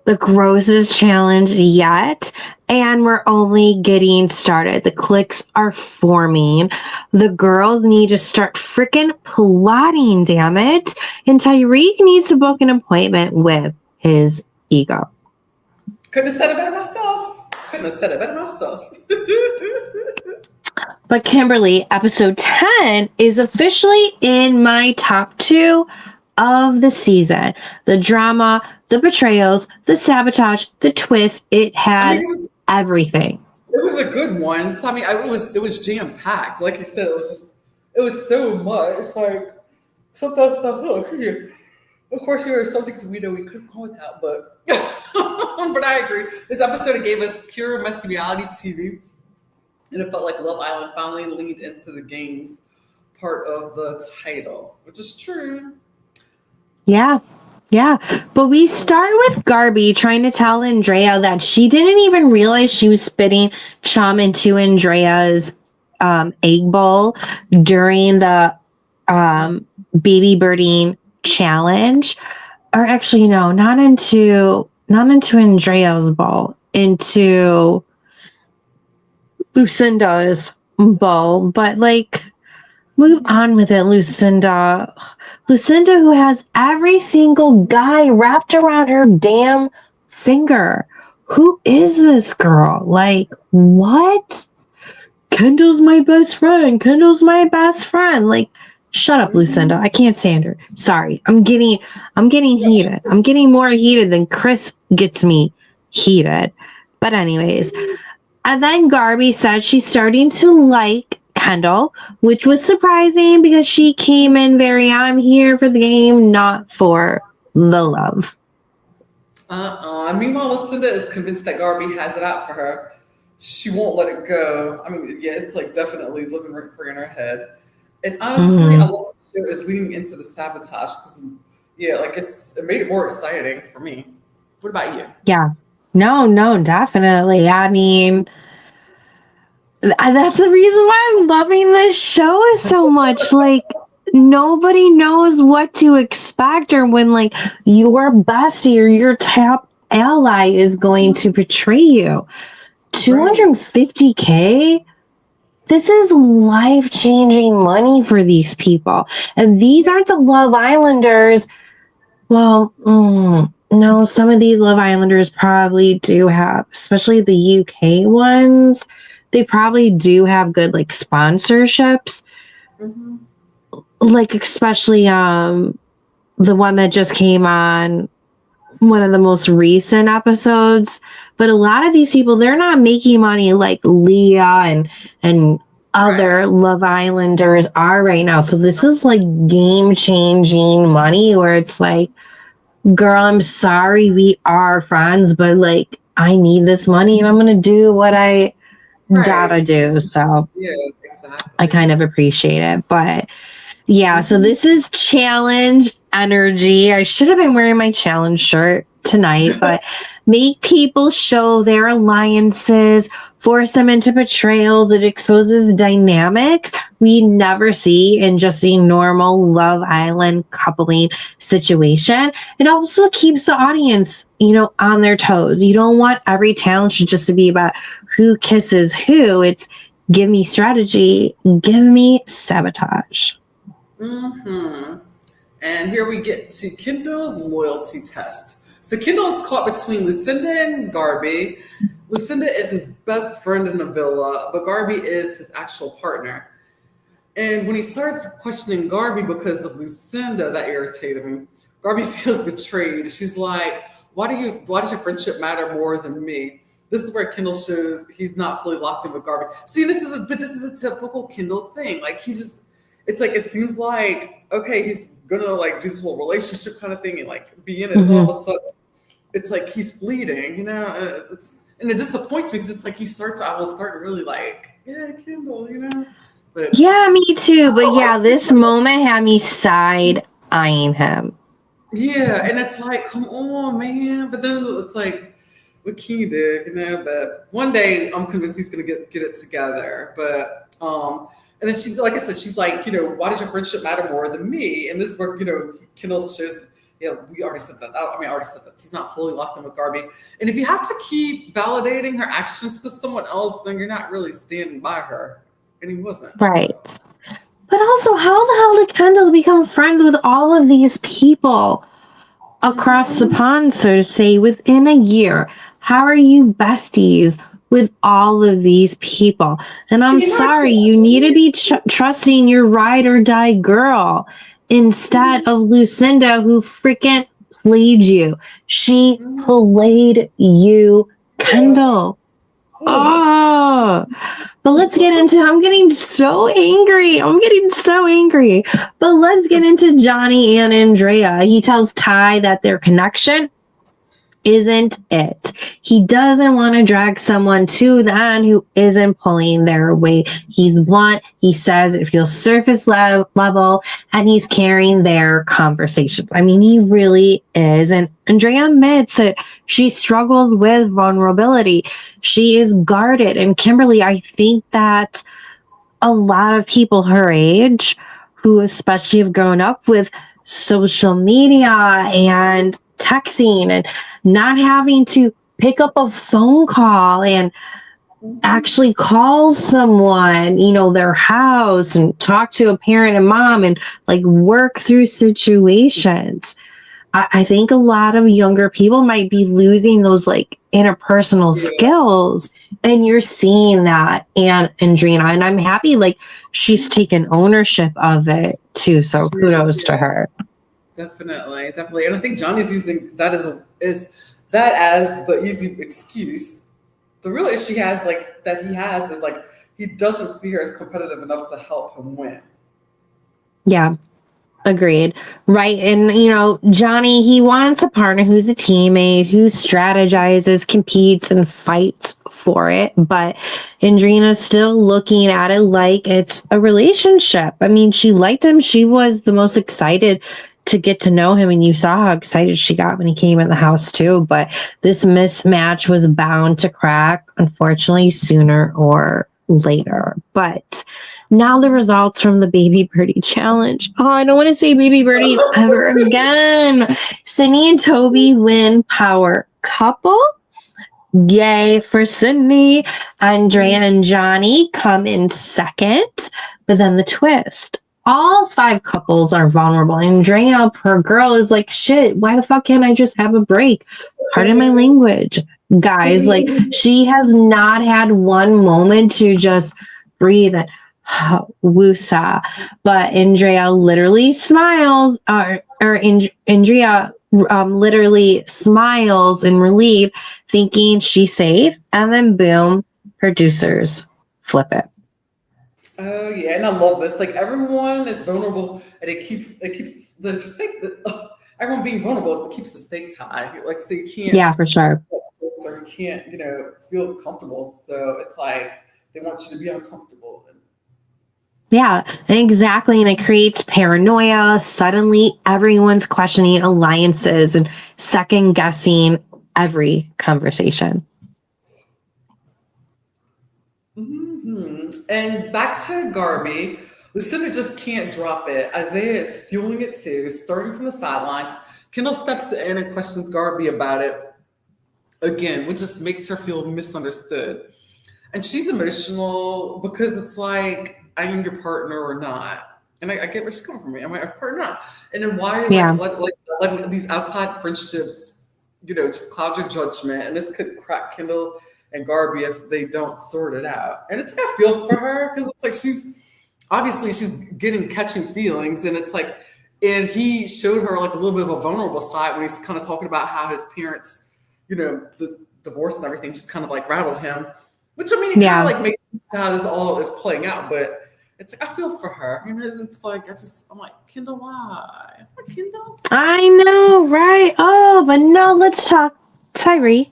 the grossest challenge yet. And we're only getting started. The cliques are forming. The girls need to start freaking plotting, damn it. And Tyreek needs to book an appointment with his ego. Couldn't have said it better myself. Couldn't have said it better myself. But Kimberly, episode 10 is officially in my top 2 of the season. The drama, the betrayals, the sabotage, the twist. It had everything. It was a good one. So, I mean, it was jam packed. Like you said, it was so much. It's like sometimes stuff. Of course, there are some things we know we couldn't go without, but but I agree. This episode gave us pure messy reality TV, and it felt like Love Island finally leaned into the games part of the title, which is true. Yeah. Yeah. But we start with Gabby trying to tell Andrea that she didn't even realize she was spitting chum into Andrea's egg bowl during the baby birding challenge. Or actually, no, not into Andrea's bowl, into Lucinda's bowl. But like, move on with it, Lucinda. Lucinda, who has every single guy wrapped around her damn finger. Who is this girl? Like, what? Kendall's my best friend. Kendall's my best friend. Like, shut up, Lucinda. I can't stand her. Sorry. I'm getting heated. I'm getting more heated than Chris gets me heated. But anyways, and then Gabby said she's starting to like Kendall, which was surprising because she came in very, I'm here for the game, not for the love. Meanwhile, Lucinda is convinced that Gabby has it out for her. She won't let it go. I mean, yeah, it's like definitely living rent free in her head. And honestly, I love the show is leading into the sabotage because, yeah, like it made it more exciting for me. What about you? Yeah. No, definitely. I mean, that's the reason why I'm loving this show so much. Like, nobody knows what to expect, or when like your bestie or your top ally is going to betray you. 250K? This is life-changing money for these people. And these aren't the Love Islanders. Well, no, some of these Love Islanders probably do have, especially the UK ones, they probably do have good like sponsorships. Mm-hmm. Like especially the one that just came on one of the most recent episodes. But a lot of these people, they're not making money like Leah and other Love Islanders are right now. So this is like game-changing money where it's like, girl, I'm sorry we are friends, but like I need this money and I'm gonna do what I gotta do. So yeah, exactly. I kind of appreciate it. But yeah, so this is challenge energy. I should have been wearing my challenge shirt tonight, but make people show their alliances, force them into betrayals. It exposes dynamics we never see in just a normal Love Island coupling situation. It also keeps the audience, on their toes. You don't want every challenge just to be about who kisses who. It's give me strategy, give me sabotage. And here we get to Kendall's loyalty test. So Kendall is caught between Lucinda and Gabby. Lucinda is his best friend in the villa, but Gabby is his actual partner. And when he starts questioning Gabby because of Lucinda, that irritated me. Gabby feels betrayed. She's like, why does your friendship matter more than me? This is where Kendall shows he's not fully locked in with Gabby. See, this is a typical Kendall thing. Like it's it's like it seems like okay, he's gonna like do this whole relationship kind of thing and like be in it, and all of a sudden it's like he's fleeting, and it disappoints me because it's like I will start to really like, yeah, Kendall. But Yeah, me too. But yeah, this moment had me side eyeing him. yeah, and it's like, come on, man. But then it's like, what can you do? But one day I'm convinced he's gonna get it together. But and then she, like I said, she's like, why does your friendship matter more than me? And this is where Kendall shows. Yeah, we already said that. I already said that he's not fully locked in with Garby. And if you have to keep validating her actions to someone else, then you're not really standing by her. And he wasn't. Right. So. But also, how the hell did Kendall become friends with all of these people across the pond, so to say, within a year? How are you besties with all of these people? And I'm sorry, you need to be trusting your ride or die girl instead of Lucinda, who freaking played you. She played you, Kendall. Oh, but let's get into, I'm getting so angry. But let's get into Johnny and Andrea. He tells Ty that their connection isn't it. He doesn't want to drag someone to the end who isn't pulling their weight. He's blunt. He says it feels surface level, and he's carrying their conversation. I mean, he really is. And Andrea admits that she struggles with vulnerability. She is guarded. And Kimberly, I think that a lot of people her age, who especially have grown up with social media and texting and not having to pick up a phone call and actually call someone, their house and talk to a parent and mom and like work through situations. I think a lot of younger people might be losing those like interpersonal skills, and you're seeing that. And Andrea, and I'm happy like she's taken ownership of it too. So kudos to her. Definitely. And I think Johnny's using that as the easy excuse. The real issue he has is like he doesn't see her as competitive enough to help him win. Yeah. Agreed. Right. And, Johnny, he wants a partner who's a teammate, who strategizes, competes, and fights for it. But Andrea's still looking at it like it's a relationship. I mean, she liked him. She was the most excited to get to know him. And you saw how excited she got when he came in the house, too. But this mismatch was bound to crack, unfortunately, sooner or later. But now the results from the Baby Birdie Challenge. Oh, I don't want to say Baby Birdie ever again. Sydney and Toby win Power Couple. Yay for Sydney. Andrea and Johnny come in second. But then the twist. All 5 couples are vulnerable. Andrea, per girl, is like, shit, why the fuck can't I just have a break? Pardon my language. Guys, like, she has not had one moment to just breathe and woosah. But Andrea literally smiles, Andrea literally smiles in relief, thinking she's safe. And then boom, producers flip it. Oh yeah, and I love this. Like everyone is vulnerable, and it keeps the stake. Everyone being vulnerable, it keeps the stakes high. Like so, you can't. Yeah, for sure. Or you can't, feel comfortable. So it's like they want you to be uncomfortable. Yeah, exactly. And it creates paranoia. Suddenly, everyone's questioning alliances and second guessing every conversation. And back to Garby, Lucinda just can't drop it. Isaiah is fueling it too, starting from the sidelines. Kendall steps in and questions Garby about it again, which just makes her feel misunderstood. And she's emotional because it's like, I am your partner or not. And I get where she's coming from. Am I a partner or not? And then why are you letting these outside friendships, just cloud your judgment? And this could crack Kendall and Garby if they don't sort it out. And it's like I feel for her because it's like she's catching feelings, and it's like, and he showed her like a little bit of a vulnerable side when he's kind of talking about how his parents, the divorce and everything just kind of like rattled him. Which I mean, it kind of like makes sense how this all is playing out, but it's like I feel for her. It's like I'm like, Kendall, why? Kendall? I know, right? Oh, but no, let's talk Tyreek.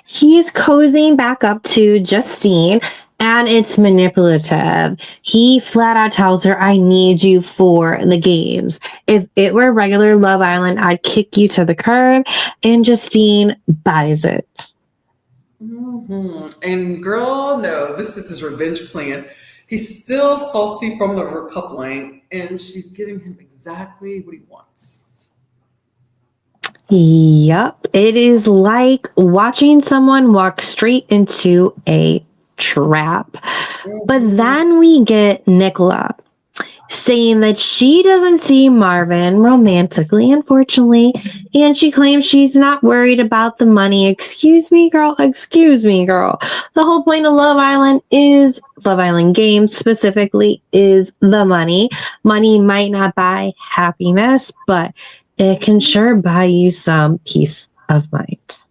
He's cozying back up to Justine, and it's manipulative. He flat out tells her, I need you for the games. If it were regular Love Island, I'd kick you to the curb, and Justine buys it. And girl, no, this is his revenge plan. He's still salty from the recoupling, and she's giving him exactly what he wants. Yep. It is like watching someone walk straight into a trap. But then we get Nicola saying that she doesn't see Marvin romantically, unfortunately, and she claims she's not worried about the money. Excuse me, girl. Excuse me, girl. The whole point of Love Island games specifically, is the money. Money might not buy happiness, but it can sure buy you some peace of mind.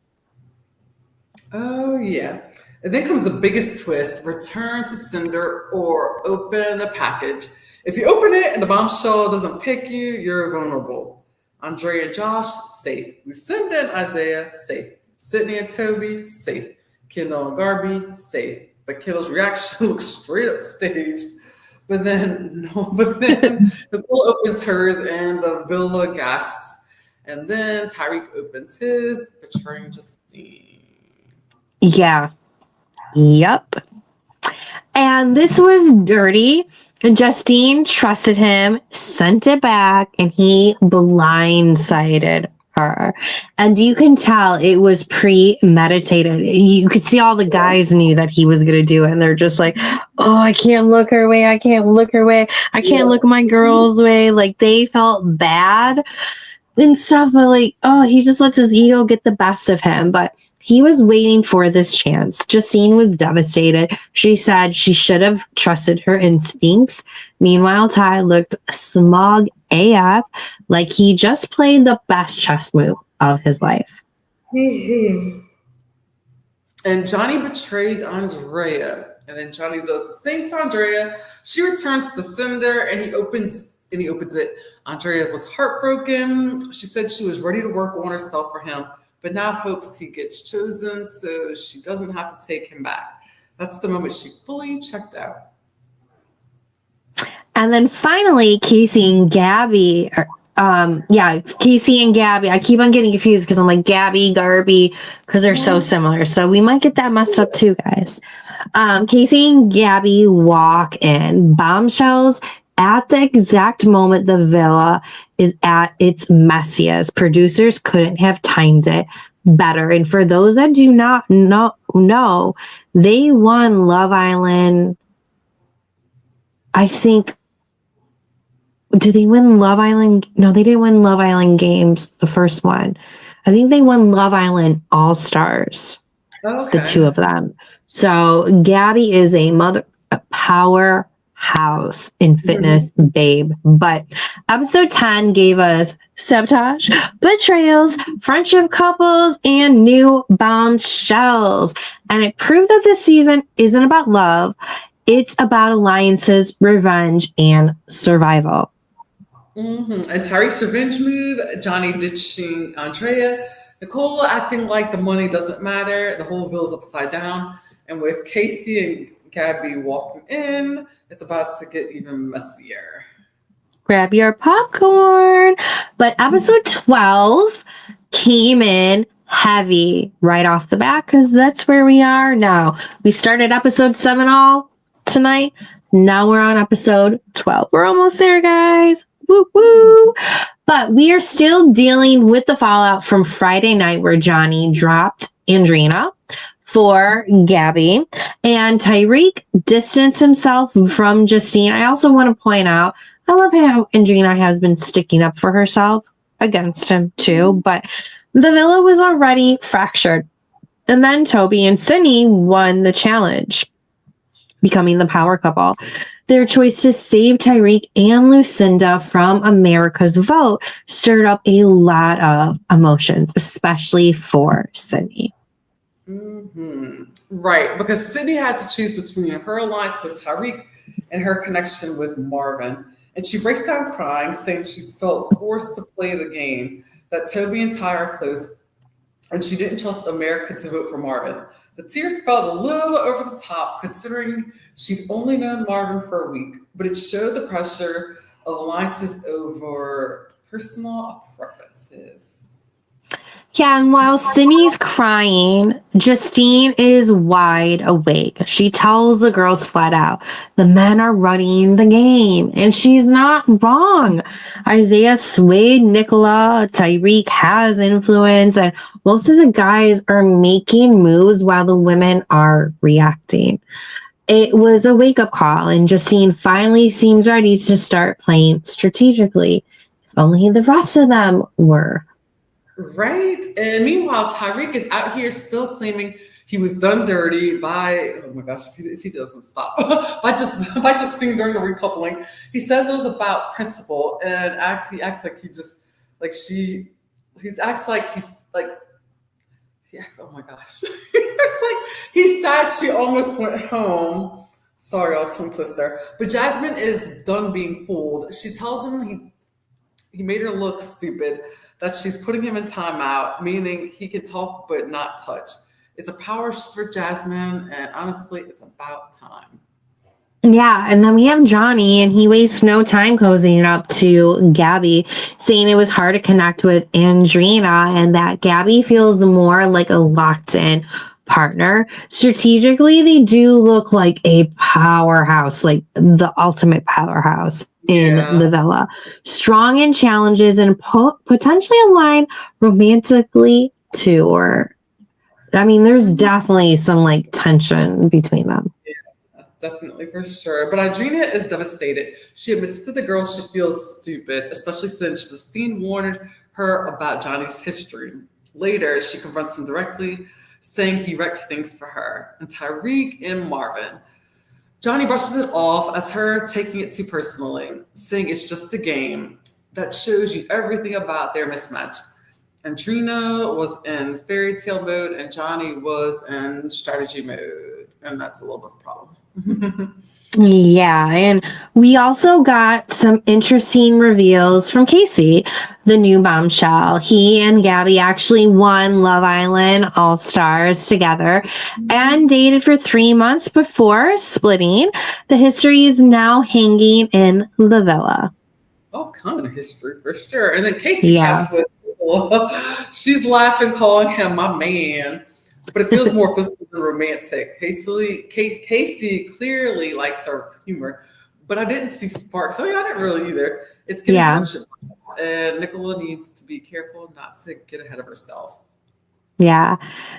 Oh, yeah. And then comes the biggest twist: return to sender or open a package. If you open it and the bombshell doesn't pick you, you're vulnerable. Andrea and Josh, safe. Lucinda and Isaiah, safe. Sydney and Toby, safe. Kendall and Garby, safe. But Kendall's reaction looks straight up staged. But then, no, but then Nicole opens hers and the villa gasps. And then Tyreek opens his, betraying Justine. Yeah. Yep. And this was dirty. Justine trusted him, sent it back, and he blindsided her. And you can tell it was premeditated. You could see all the guys knew that he was going to do it. And they're just like, oh, I can't look her way. I can't look her way. I can't look my girl's way. Like, they felt bad and stuff. But like, oh, he just lets his ego get the best of him. But he was waiting for this chance. Justine was devastated. She said she should have trusted her instincts. Meanwhile, Ty looked smug AF, like he just played the best chess move of his life. And Johnny betrays Andrea. And then Johnny does the same to Andrea. She returns to Cinder and he opens it. Andrea was heartbroken. She said she was ready to work on herself for him, but now hopes he gets chosen so she doesn't have to take him back. That's the moment she fully checked out. And then finally, Casey and Gabby. Casey and Gabby. I keep on getting confused because I'm like Gabby, Garby, because they're so similar. So we might get that messed up too, guys. Casey and Gabby walk in. Bombshells at the exact moment the villa is at its messiest. Producers couldn't have timed it better. And for those that do not know, they won Love Island. I think. Did they win Love Island? No, they didn't win Love Island Games, the first one. I think they won Love Island All Stars. Okay. The two of them. So Gabby is a powerhouse in fitness, babe. But episode 10 gave us sabotage, betrayals, friendship couples, and new bombshells. And it proved that this season isn't about love. It's about alliances, revenge, and survival. And Tyreek's revenge move, Johnny ditching Andrea, Nicole acting like the money doesn't matter, the whole villa's upside down, and with Casey and Gabby walking in, it's about to get even messier. Grab your popcorn. But episode 12 came in heavy right off the bat because that's where we are now. We started episode 7 all tonight. Now we're on episode 12. We're almost there, guys. Woo woo. But we are still dealing with the fallout from Friday night where Johnny dropped Andrina for Gabby and Tyreek distanced himself from Justine. I also want to point out, I love how Andrina has been sticking up for herself against him too, but the villa was already fractured. And then Toby and Sydney won the challenge, becoming the power couple. Their choice to save Tyreek and Lucinda from America's vote stirred up a lot of emotions, especially for Sydney. Right, because Sydney had to choose between her alliance with Tyreek and her connection with Marvin. And she breaks down crying, saying she's felt forced to play the game, that Toby and Ty are close, and she didn't trust America to vote for Marvin. The tears felt a little over the top, considering she'd only known Marvin for a week, but it showed the pressure of alliances over personal preferences. Yeah, and while Sydney's crying, Justine is wide awake. She tells the girls flat out, the men are running the game, and she's not wrong. Isaiah swayed Nicola, Tyreek has influence, and most of the guys are making moves while the women are reacting. It was a wake-up call, and Justine finally seems ready to start playing strategically. If only the rest of them were. Right. And meanwhile, Tyreek is out here still claiming he was done dirty by, oh my gosh, if he doesn't stop, by Justine during the recoupling. He says it was about principle and he acts like he just, like he acts like he acts, oh my gosh. It's like he's sad she almost went home. Sorry, I'll tongue twister. But Jasmine is done being fooled. She tells him he made her look stupid, that she's putting him in timeout, meaning he can talk but not touch. It's a power shift for Jasmine, and honestly, it's about time. Yeah, and then we have Johnny, and he wastes no time cozying up to Gabby, saying it was hard to connect with Andrina, and that Gabby feels more like a locked-in partner. Strategically, they do look like a powerhouse, like the ultimate powerhouse in the villa. Strong in challenges and potentially aligned romantically too. Or, I mean, there's definitely some like tension between them. Yeah, definitely, for sure. But Adrina is devastated. She admits to the girls she feels stupid, especially since Justine warned her about Johnny's history. Later, she confronts him directly, saying he wrecked things for her and Tyreek and Marvin. Johnny brushes it off as her taking it too personally, saying it's just a game that shows you everything about their mismatch. And Trina was in fairy tale mode and Johnny was in strategy mode. And that's a little bit of a problem. Yeah, and we also got some interesting reveals from Casey, the new bombshell. He and Gabby actually won Love Island All Stars together and dated for 3 months before splitting. The history is now hanging in the villa. All kind of history for sure. And then Casey chats with people. She's laughing, calling him my man. But it feels more physical than romantic. Casey clearly likes her humor, but I didn't see sparks. I mean, I didn't really either. It's getting friendship, and Nicola needs to be careful not to get ahead of herself. Yeah.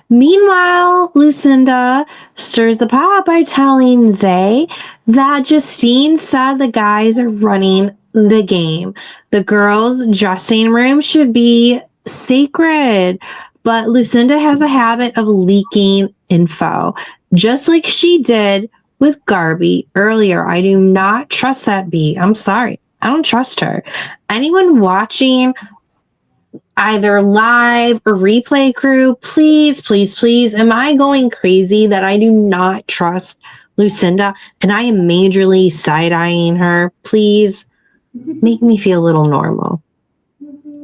Meanwhile, Lucinda stirs the pot by telling Zay that Justine said the guys are running the game. The girls' dressing room should be sacred. But Lucinda has a habit of leaking info, just like she did with Gabby earlier. I do not trust that bee. I'm sorry. I don't trust her. Anyone watching either live or replay crew, please, please, please, am I going crazy that I do not trust Lucinda and I am majorly side-eyeing her? Please make me feel a little normal.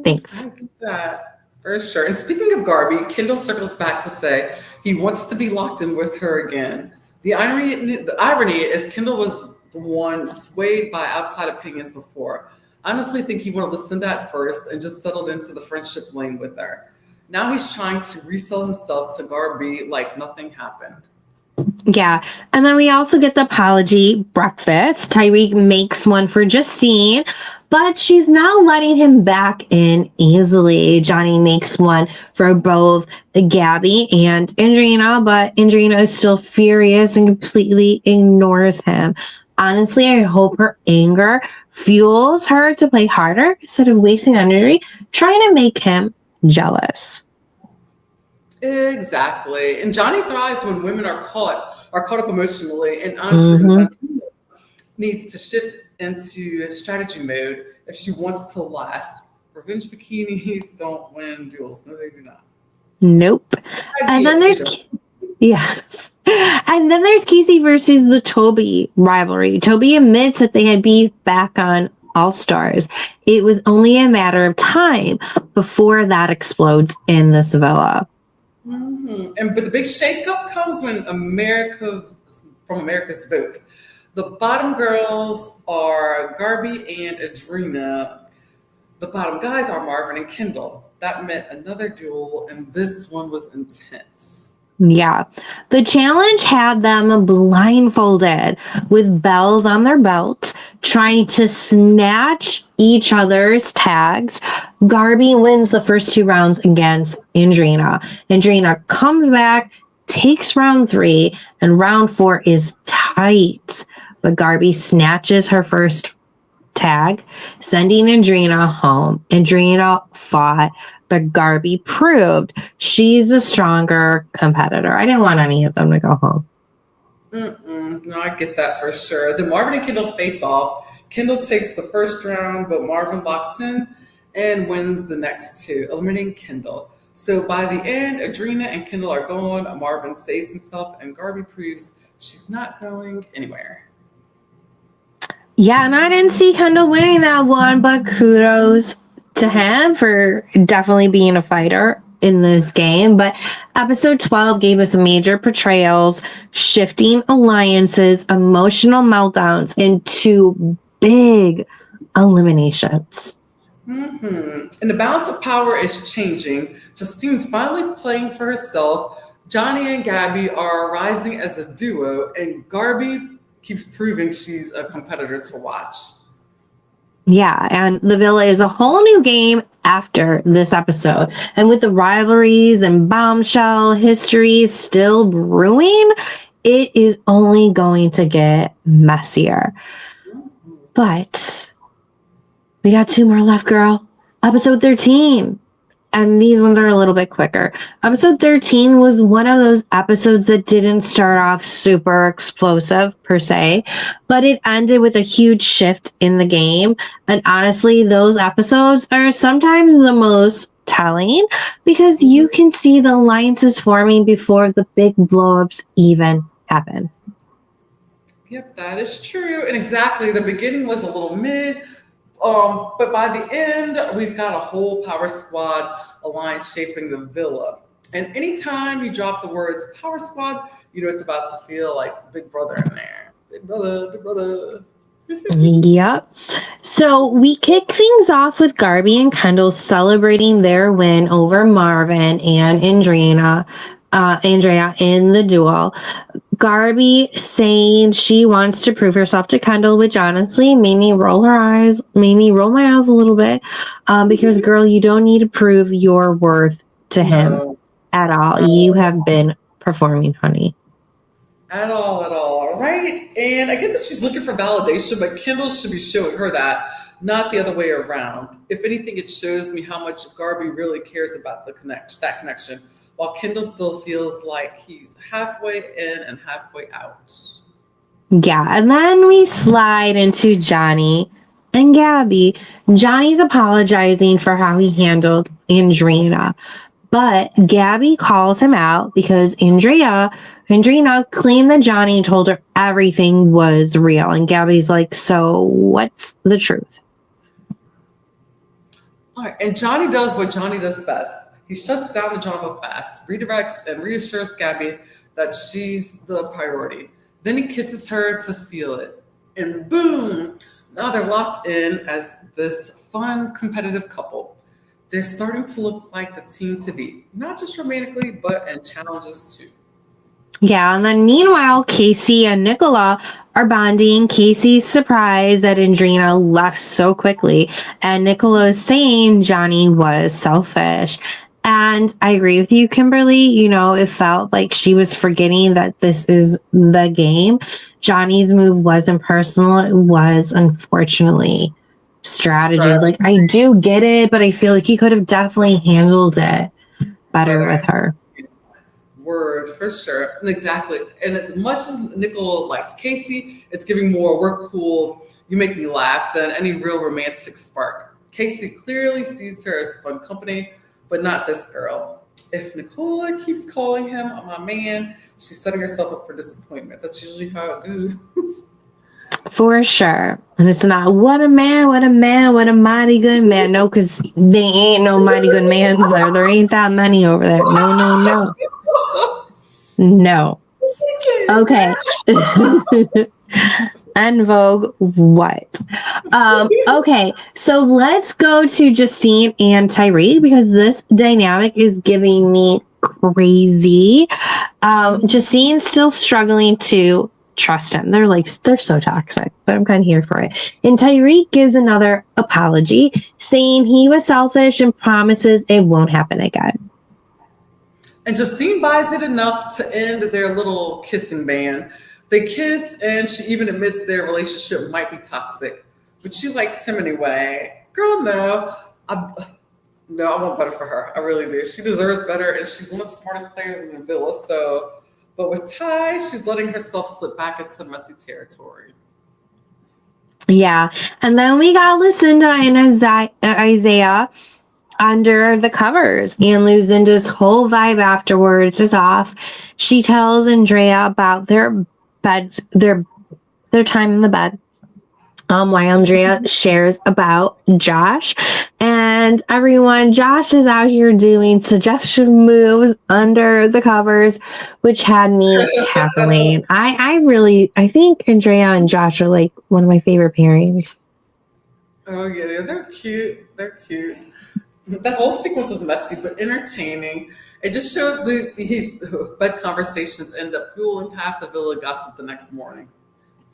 Thanks. I get that. For sure. And speaking of Gabby, Kendall circles back to say he wants to be locked in with her again. The irony is Kendall was the one swayed by outside opinions before. I honestly think he wanted Lucinda at first and just settled into the friendship lane with her. Now he's trying to resell himself to Gabby like nothing happened. Yeah. And then we also get the apology breakfast. Tyreek makes one for Justine, but she's now letting him back in easily. Johnny makes one for both Gabby and Andrina, but Andrina is still furious and completely ignores him. Honestly, I hope her anger fuels her to play harder instead of wasting energy trying to make him jealous. Exactly. And Johnny thrives when women are caught up emotionally, and Andrea needs to shift into strategy mode if she wants to last. Revenge bikinis don't win duels. No, they do not. Nope. And then there's And then there's Casey versus the Toby rivalry. Toby admits that they had beef back on All Stars. It was only a matter of time before that explodes in this villa. But the big shakeup comes when America's vote. The bottom girls are Garby and Adrena. The bottom guys are Marvin and Kendall. That meant another duel, and this one was intense. Yeah. The challenge had them blindfolded with bells on their belts, trying to snatch each other's tags. Garby wins the first 2 rounds against Andrina. Andrina comes back, takes round 3, and round 4 is tight. But Garby snatches her first tag, sending Andrina home. Andrina fought, but Garby proved she's the stronger competitor. I didn't want any of them to go home. No, I get that for sure. Then Marvin and Kendall face off. Kendall takes the first round, but Marvin locks in and wins the next 2, eliminating Kendall. So by the end, Adrena and Kendall are gone. Marvin saves himself, and Garby proves she's not going anywhere. Yeah, and I didn't see Kendall winning that one, but kudos to him for definitely being a fighter in this game. But episode 12 gave us major portrayals, shifting alliances, emotional meltdowns, and 2 big eliminations. And the balance of power is changing. Justine's finally playing for herself. Johnny and Gabby are rising as a duo, and Garby keeps proving she's a competitor to watch. Yeah, and the Villa is a whole new game after this episode. And with the rivalries and bombshell history still brewing, it is only going to get messier. But we got 2 more left, girl. Episode 13. And these ones are a little bit quicker. Episode 13 was one of those episodes that didn't start off super explosive per se, but it ended with a huge shift in the game. And honestly, those episodes are sometimes the most telling because you can see the alliances forming before the big blowups even happen. Yep, that is true. And exactly, the beginning was a little mid, but by the end, we've got a whole Power Squad alliance shaping the Villa. And anytime you drop the words Power Squad, you know it's about to feel like Big Brother in there. Big Brother, Big Brother. Yep. So we kick things off with Garby and Kendall celebrating their win over Marvin and Andrea in the duel. Garby saying she wants to prove herself to Kendall, which honestly made me roll my eyes a little bit. Because girl, you don't need to prove your worth to him at all. You have been performing, honey. At all, right? And I get that she's looking for validation, but Kendall should be showing her that, not the other way around. If anything, it shows me how much Garby really cares about that connection, while Kendall still feels like he's halfway in and halfway out. Yeah, and then we slide into Johnny and Gabby. Johnny's apologizing for how he handled Andrina, but Gabby calls him out because Andrina claimed that Johnny told her everything was real. And Gabby's like, so what's the truth? All right, and Johnny does what Johnny does best. He shuts down the drama fast, redirects, and reassures Gabby that she's the priority. Then he kisses her to seal it. And boom! Now they're locked in as this fun, competitive couple. They're starting to look like the team to be, not just romantically, but in challenges too. Yeah, and then meanwhile, Casey and Nicola are bonding. Casey's surprised that Andrina left so quickly, and Nicola is saying Johnny was selfish. And I agree with you, Kimberly. You know, it felt like she was forgetting that this is the game. Johnny's move wasn't personal. It was, unfortunately, strategy. Like, I do get it, but I feel like he could have definitely handled it better with her. Word, for sure. Exactly. And as much as Nicola likes Casey, it's giving more, we're cool, you make me laugh, than any real romantic spark. Casey clearly sees her as fun company, but not this girl. if Nicola keeps calling him my man, she's setting herself up for disappointment. That's usually how it goes. For sure. And it's not, what a man, what a man, what a mighty good man. No, because they ain't no mighty good mans there. There ain't that many over there. No, no, no. No. Okay. En Vogue, what? Okay, so let's go to Justine and Tyreek because this dynamic is giving me crazy. Justine's still struggling to trust him. They're so toxic, but I'm kind of here for it. And Tyreek gives another apology, saying he was selfish and promises it won't happen again. And Justine buys it enough to end their little kissing ban. They kiss, and she even admits their relationship might be toxic, but she likes him anyway. Girl, no. No, I want better for her. I really do. She deserves better, and she's one of the smartest players in the villa. So, but with Ty, she's letting herself slip back into messy territory. Yeah, and then we got Lucinda and Isaiah under the covers, and Lucinda's whole vibe afterwards is off. She tells Andrea about their beds, their time in the bed. While Andrea shares about Josh and everyone, Josh is out here doing suggestion moves under the covers, which had me cackling. I think Andrea and Josh are like one of my favorite pairings. Oh yeah, they're cute. They're cute. That whole sequence was messy but entertaining. It just shows these bed conversations end up fueling half the villa gossip the next morning.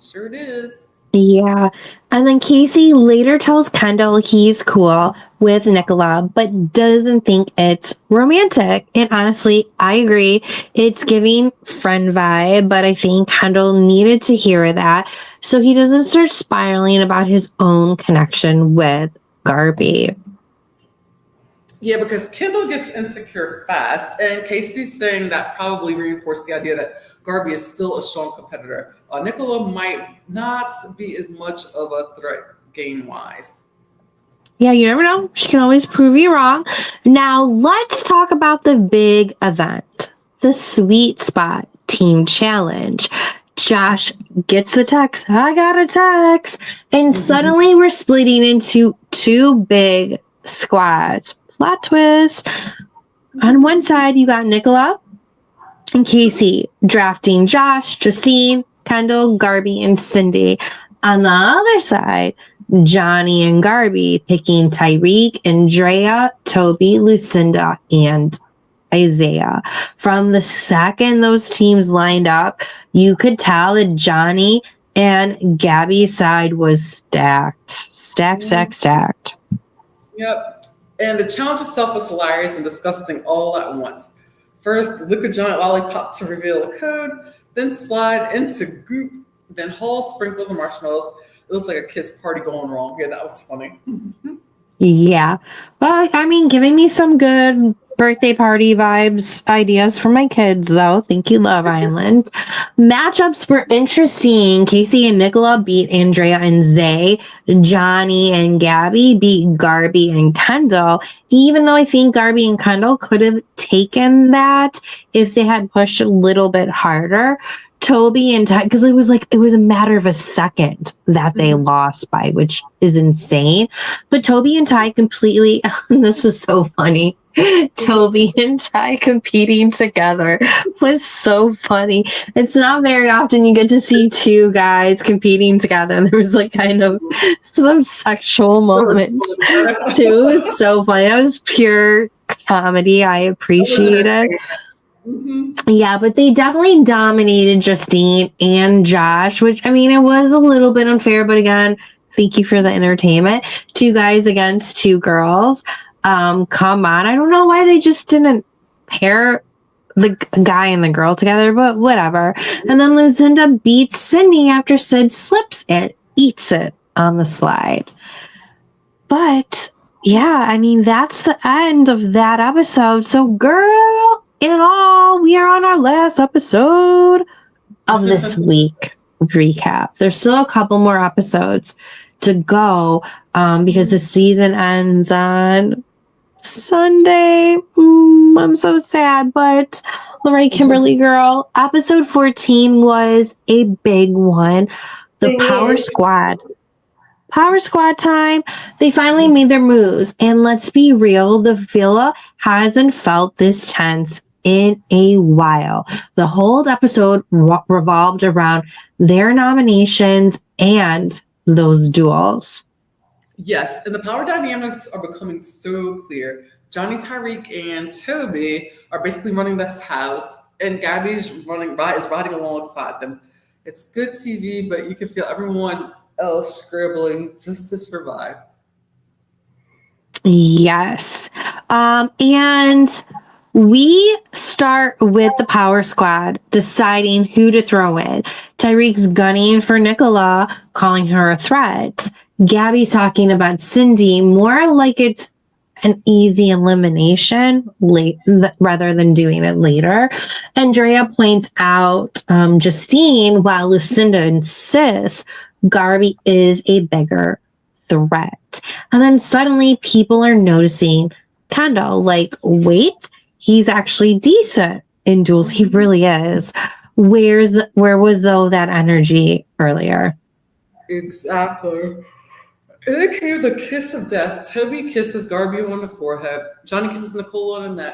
Sure it is. Yeah. And then Casey later tells Kendall he's cool with Nicola, but doesn't think it's romantic. And honestly, I agree. It's giving friend vibe, but I think Kendall needed to hear that so he doesn't start spiraling about his own connection with Gabby. Yeah, because Kendall gets insecure fast, and Casey's saying that probably reinforced the idea that Gabby is still a strong competitor. Nicola might not be as much of a threat game-wise. Yeah, you never know. She can always prove you wrong. Now, let's talk about the big event, the Sweet Spot Team Challenge. Josh gets the text. I got a text. And suddenly we're splitting into two big squads. Plot twist. On one side, you got Nicola and Casey drafting Josh, Justine, Kendall, Gabby, and Cindy. On the other side, Johnny and Gabby picking Tyreek, Andrea, Toby, Lucinda, and Isaiah. From the second those teams lined up, you could tell that Johnny and Gabby's side was stacked. Yep. And the challenge itself was hilarious and disgusting all at once. First, lick a giant lollipop to reveal a code, then slide into goop, then Hall sprinkles and marshmallows. It looks like a kid's party going wrong. Yeah, that was funny. Yeah. But I mean, giving me some good birthday party vibes, ideas for my kids, though. Thank you, Love Island. Matchups were interesting. Casey and Nicola beat Andrea and Zay. Johnny and Gabby beat Gabby and Kendall. Even though I think Gabby and Kendall could have taken that if they had pushed a little bit harder. Toby and Ty, because it was a matter of a second that they lost by, which is insane. But Toby and Ty completely, this was so funny. Toby and Ty competing together was so funny. It's not very often you get to see two guys competing together. And there was kind of some sexual moments too. It was so funny. That was pure comedy. I appreciate it. Yeah, but they definitely dominated Justine and Josh, which, I mean, it was a little bit unfair, but again, thank you for the entertainment. Two guys against two girls. Come on. I don't know why they just didn't pair the guy and the girl together, but whatever. And then Lucinda beats Cindy after Sid slips it, eats it on the slide. But yeah, I mean, that's the end of that episode. So, girl, in all, we are on our last episode of this week recap. There's still a couple more episodes to go because the season ends on Sunday. I'm so sad, but all right, Kimberly girl. Episode 14 was a big one. The Power Squad. Power Squad time. They finally made their moves. And let's be real, the villa hasn't felt this tense in a while. The whole episode revolved around their nominations and those duels. Yes, and the power dynamics are becoming so clear. Johnny, Tyreek, and Toby are basically running this house, and Gabby's is riding alongside them. It's good TV, but you can feel everyone else scribbling just to survive. Yes. And we start with the Power Squad deciding who to throw in. Tyreek's gunning for Nicola, calling her a threat. Gabby's talking about Cindy, more like it's an easy elimination rather than doing it later. Andrea points out Justine, while Lucinda insists Garby is a bigger threat. And then suddenly people are noticing Kendall, like, wait, he's actually decent in duels. He really is. Where was though that energy earlier? Exactly. And then came the kiss of death. Toby kisses Garby on the forehead. Johnny kisses Nicole on the neck.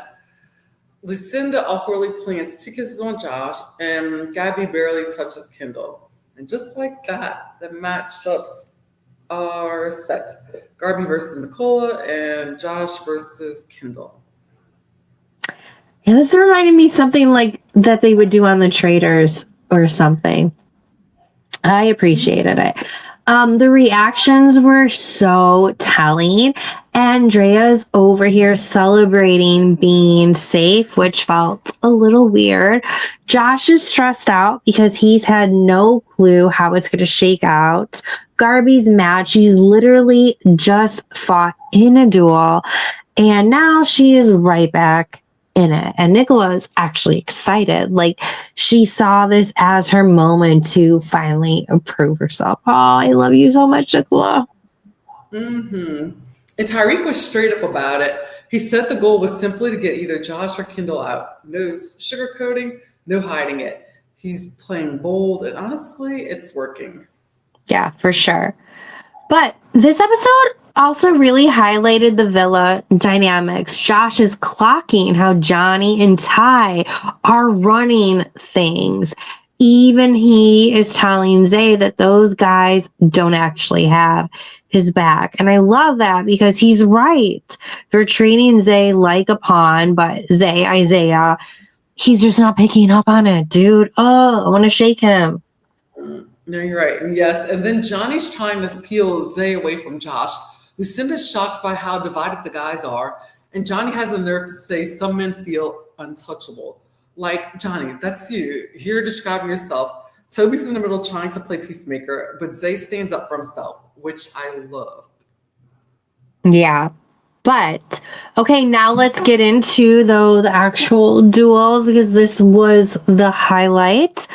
Lucinda awkwardly plants 2 kisses on Josh, and Gabby barely touches Kendall. And just like that, the matchups are set. Garby versus Nicola and Josh versus Kendall. Yeah, this reminded me something like that they would do on the Traders or something. I appreciated it. The reactions were so telling. Andrea's over here celebrating being safe, which felt a little weird. Josh is stressed out because he's had no clue how it's going to shake out. Garby's mad. She's literally just fought in a duel, and now she is right back in it. And Nicola is actually excited. Like, she saw this as her moment to finally prove herself. Oh, I love you so much, Nicola. And Tyreek was straight up about it. He said the goal was simply to get either Josh or Kendall out. No sugarcoating, no hiding it. He's playing bold, and honestly, it's working. Yeah, for sure. But this episode also really highlighted the villa dynamics. Josh is clocking how Johnny and Ty are running things. Even he is telling Zay that those guys don't actually have his back. And I love that because he's right. They're treating Zay like a pawn, but Isaiah, he's just not picking up on it, dude. Oh, I want to shake him. No, you're right. And yes, and then Johnny's trying to peel Zay away from Josh. Lucinda's shocked by how divided the guys are, and Johnny has the nerve to say some men feel untouchable. Like, Johnny, that's you. You're describing yourself. Toby's in the middle trying to play peacemaker, but Zay stands up for himself, which I loved. Yeah. But, okay, now let's get into, though, the actual duels, because this was the highlight.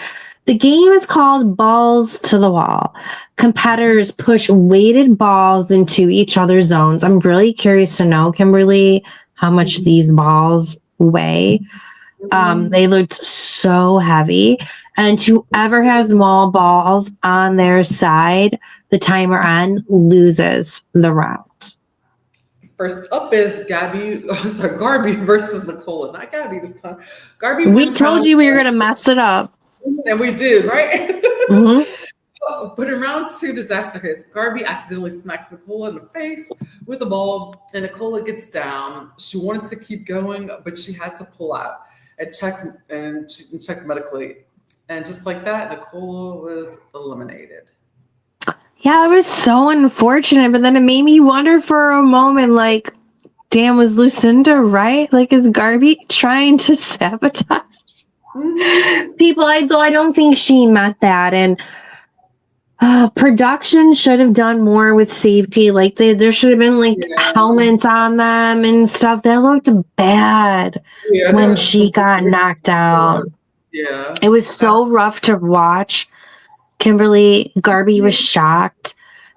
The game is called Balls to the Wall. Competitors push weighted balls into each other's zones. I'm really curious to know, Kimberly, how much these balls weigh. They looked so heavy. And whoever has more balls on their side, the timer on loses the round. First up is Garby versus Nicola. Not Gabby this time. Garby. We told you we were going to mess it up. And we did, right? But in round 2, disaster hits. Garby accidentally smacks Nicola in the face with a ball, and Nicola gets down. She wanted to keep going, but she had to pull out and checked medically. And just like that, Nicola was eliminated. Yeah, it was so unfortunate, but then it made me wonder for a moment, like, damn, was Lucinda right? Like, is Garby trying to sabotage people? Though I don't think she meant that. And production should have done more with safety. Like, there should have been, like, helmets on them and stuff. That looked bad when she got knocked down. Yeah. It was so rough to watch. Kimberly, Garby was shocked,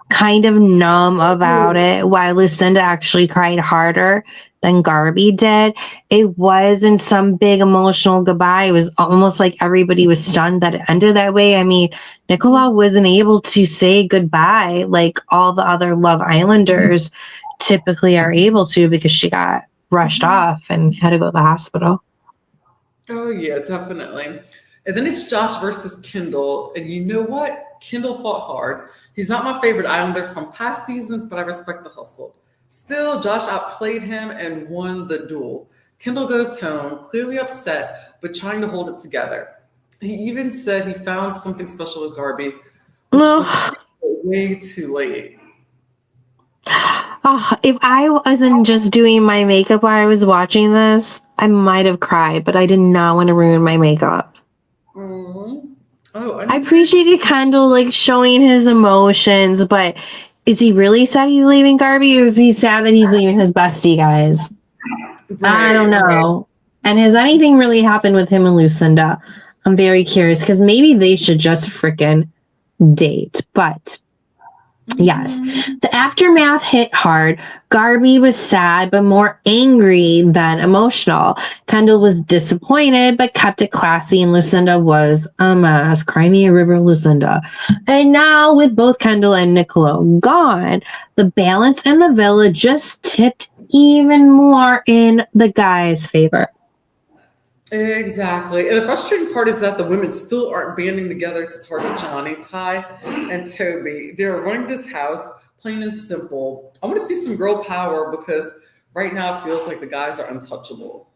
kind of numb about it, while Lucinda actually cried harder than Garby did. It wasn't some big emotional goodbye. It was almost like everybody was stunned that it ended that way. I mean, Nicola wasn't able to say goodbye like all the other Love Islanders typically are able to because she got rushed off and had to go to the hospital. Oh yeah, definitely. And then it's Josh versus Kendall. And you know what? Kendall fought hard. He's not my favorite Islander from past seasons, but I respect the hustle. Still, Josh outplayed him and won the duel. Kendall goes home, clearly upset, but trying to hold it together. He even said he found something special with Garby, which was way too late. Oh, if I wasn't just doing my makeup while I was watching this, I might have cried, but I did not want to ruin my makeup. Mm. Oh, I appreciated Kendall like showing his emotions, but is he really sad he's leaving Garby, or is he sad that he's leaving his bestie, guys? I don't know. And has anything really happened with him and Lucinda? I'm very curious because maybe they should just frickin' date. But yes, the aftermath hit hard. Garby was sad, but more angry than emotional. Kendall was disappointed, but kept it classy. And Lucinda was a mess. Cry me a river, Lucinda. And now, with both Kendall and Nicola gone, the balance in the villa just tipped even more in the guys' favor. Exactly. And the frustrating part is that the women still aren't banding together to target Johnny, Ty, and Toby. They're running this house plain and simple. I want to see some girl power because right now it feels like the guys are untouchable.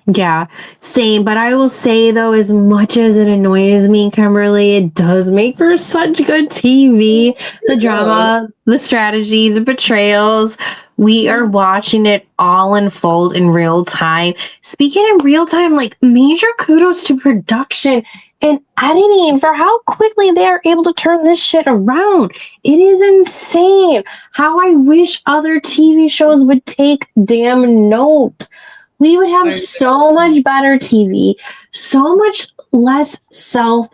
Yeah, same. But I will say, though, as much as it annoys me, Kimberly, it does make for such good TV. The drama, the strategy, the betrayals. We are watching it all unfold in real time. Speaking in real time, like major kudos to production and editing for how quickly they are able to turn this shit around. It is insane how I wish other TV shows would take damn note. We would have so much better TV, so much less self-producing.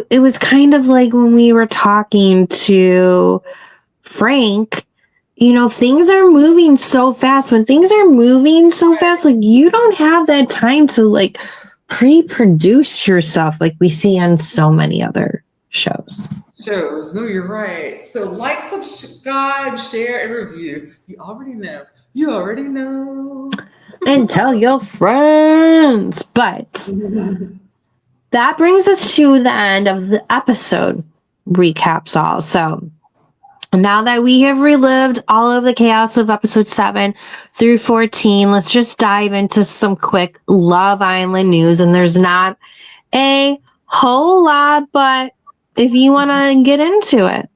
It was kind of like when we were talking to Frank, you know, things are moving so fast. When things are moving so fast, like you don't have that time to like pre-produce yourself like we see on so many other shows. No, you're right. So like, subscribe, share, and review. You already know. You already know. And tell your friends. But that brings us to the end of the episode recaps all. So now that we have relived all of the chaos of episode 7 through 14, let's just dive into some quick Love Island news. And there's not a whole lot, but if you want to get into it.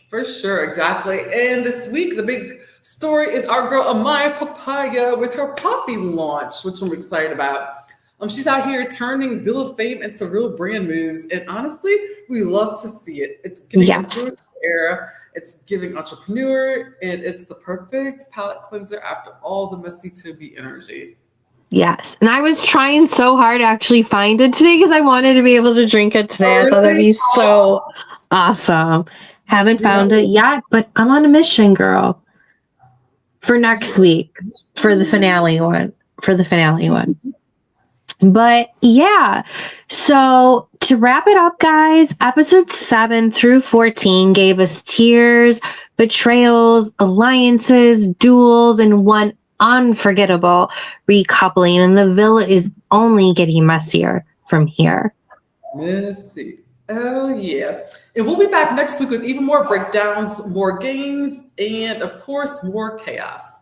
For sure, exactly. And this week, the big story is our girl Amaya Papaya with her Poppi launch, which I'm excited about. She's out here turning Villa fame into real brand moves, and honestly, we love to see it. It's getting influencer era, it's giving entrepreneur, and it's the perfect palate cleanser after all the messy Toby energy. Yes, and I was trying so hard to actually find it today because I wanted to be able to drink it today. I thought that'd be so awesome. Haven't found it yet, but I'm on a mission, girl. For next week, for the finale one. But yeah, so to wrap it up, guys, episode 7 through 14 gave us tears, betrayals, alliances, duels, and one unforgettable recoupling. And the villa is only getting messier from here. Messy. Oh, yeah. And we'll be back next week with even more breakdowns, more games, and of course, more chaos.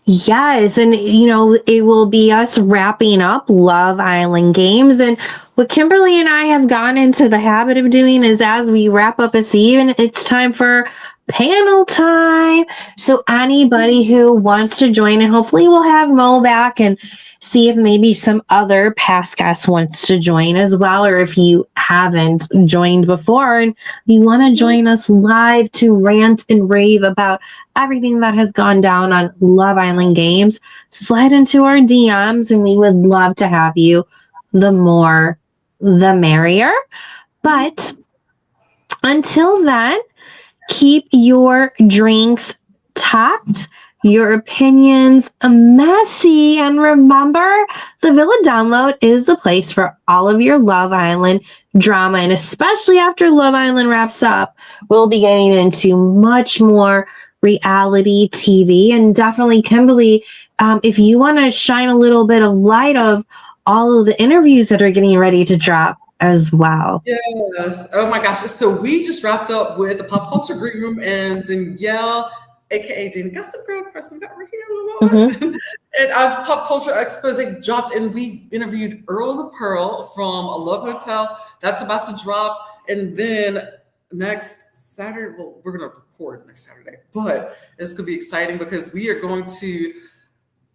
Yes, and you know, it will be us wrapping up Love Island games. And what Kimberly and I have gone into the habit of doing is as we wrap up a season, it's time for panel time. So anybody who wants to join, and hopefully we'll have Mo back and see if maybe some other past guest wants to join as well, or if you haven't joined before and you want to join us live to rant and rave about everything that has gone down on Love Island games, slide into our DMs and we would love to have you. The more, the merrier. But until then, Keep your drinks topped, your opinions messy, and remember, the Villa Download is the place for all of your Love Island drama, and especially after Love Island wraps up, we'll be getting into much more reality TV. And definitely, Kimberly, if you want to shine a little bit of light of all of the interviews that are getting ready to drop as well. Yes. Oh my gosh. So we just wrapped up with the Pop Culture Green Room and Danielle, aka Dani Gossip Girl, Kristen got right here. And our Pop Culture Expose dropped, and we interviewed Earl the Pearl from A Love Hotel. That's about to drop. And then next Saturday, well, we're going to record next Saturday, but it's going to be exciting because we are going to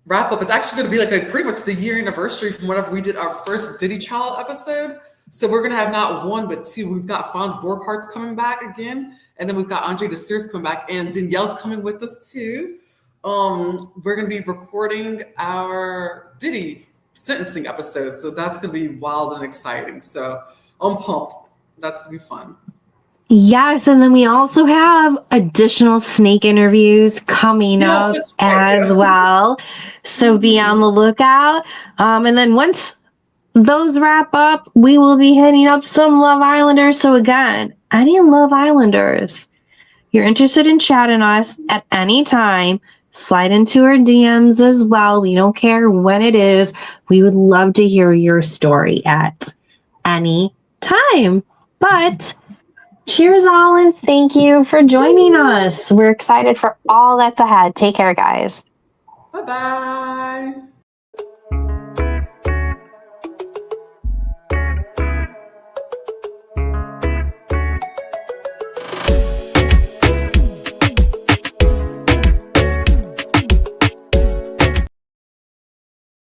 wrap up. It's actually going to be like pretty much the year anniversary from whenever we did our first Diddy Child episode. So we're going to have not one, but two. We've got Fonz Borghart's coming back again. And then we've got Andre DeSears coming back. And Danielle's coming with us too. We're going to be recording our Diddy sentencing episode. So that's going to be wild and exciting. So I'm pumped. That's going to be fun. Yes, and then we also have additional snake interviews coming up as well. So be on the lookout. And then once those wrap up, we will be hitting up some Love Islanders. So again, any Love Islanders, you're interested in chatting us at any time, slide into our DMs as well. We don't care when it is. We would love to hear your story at any time. But cheers all, and thank you for joining us. We're excited for all that's ahead. Take care, guys. Bye-bye.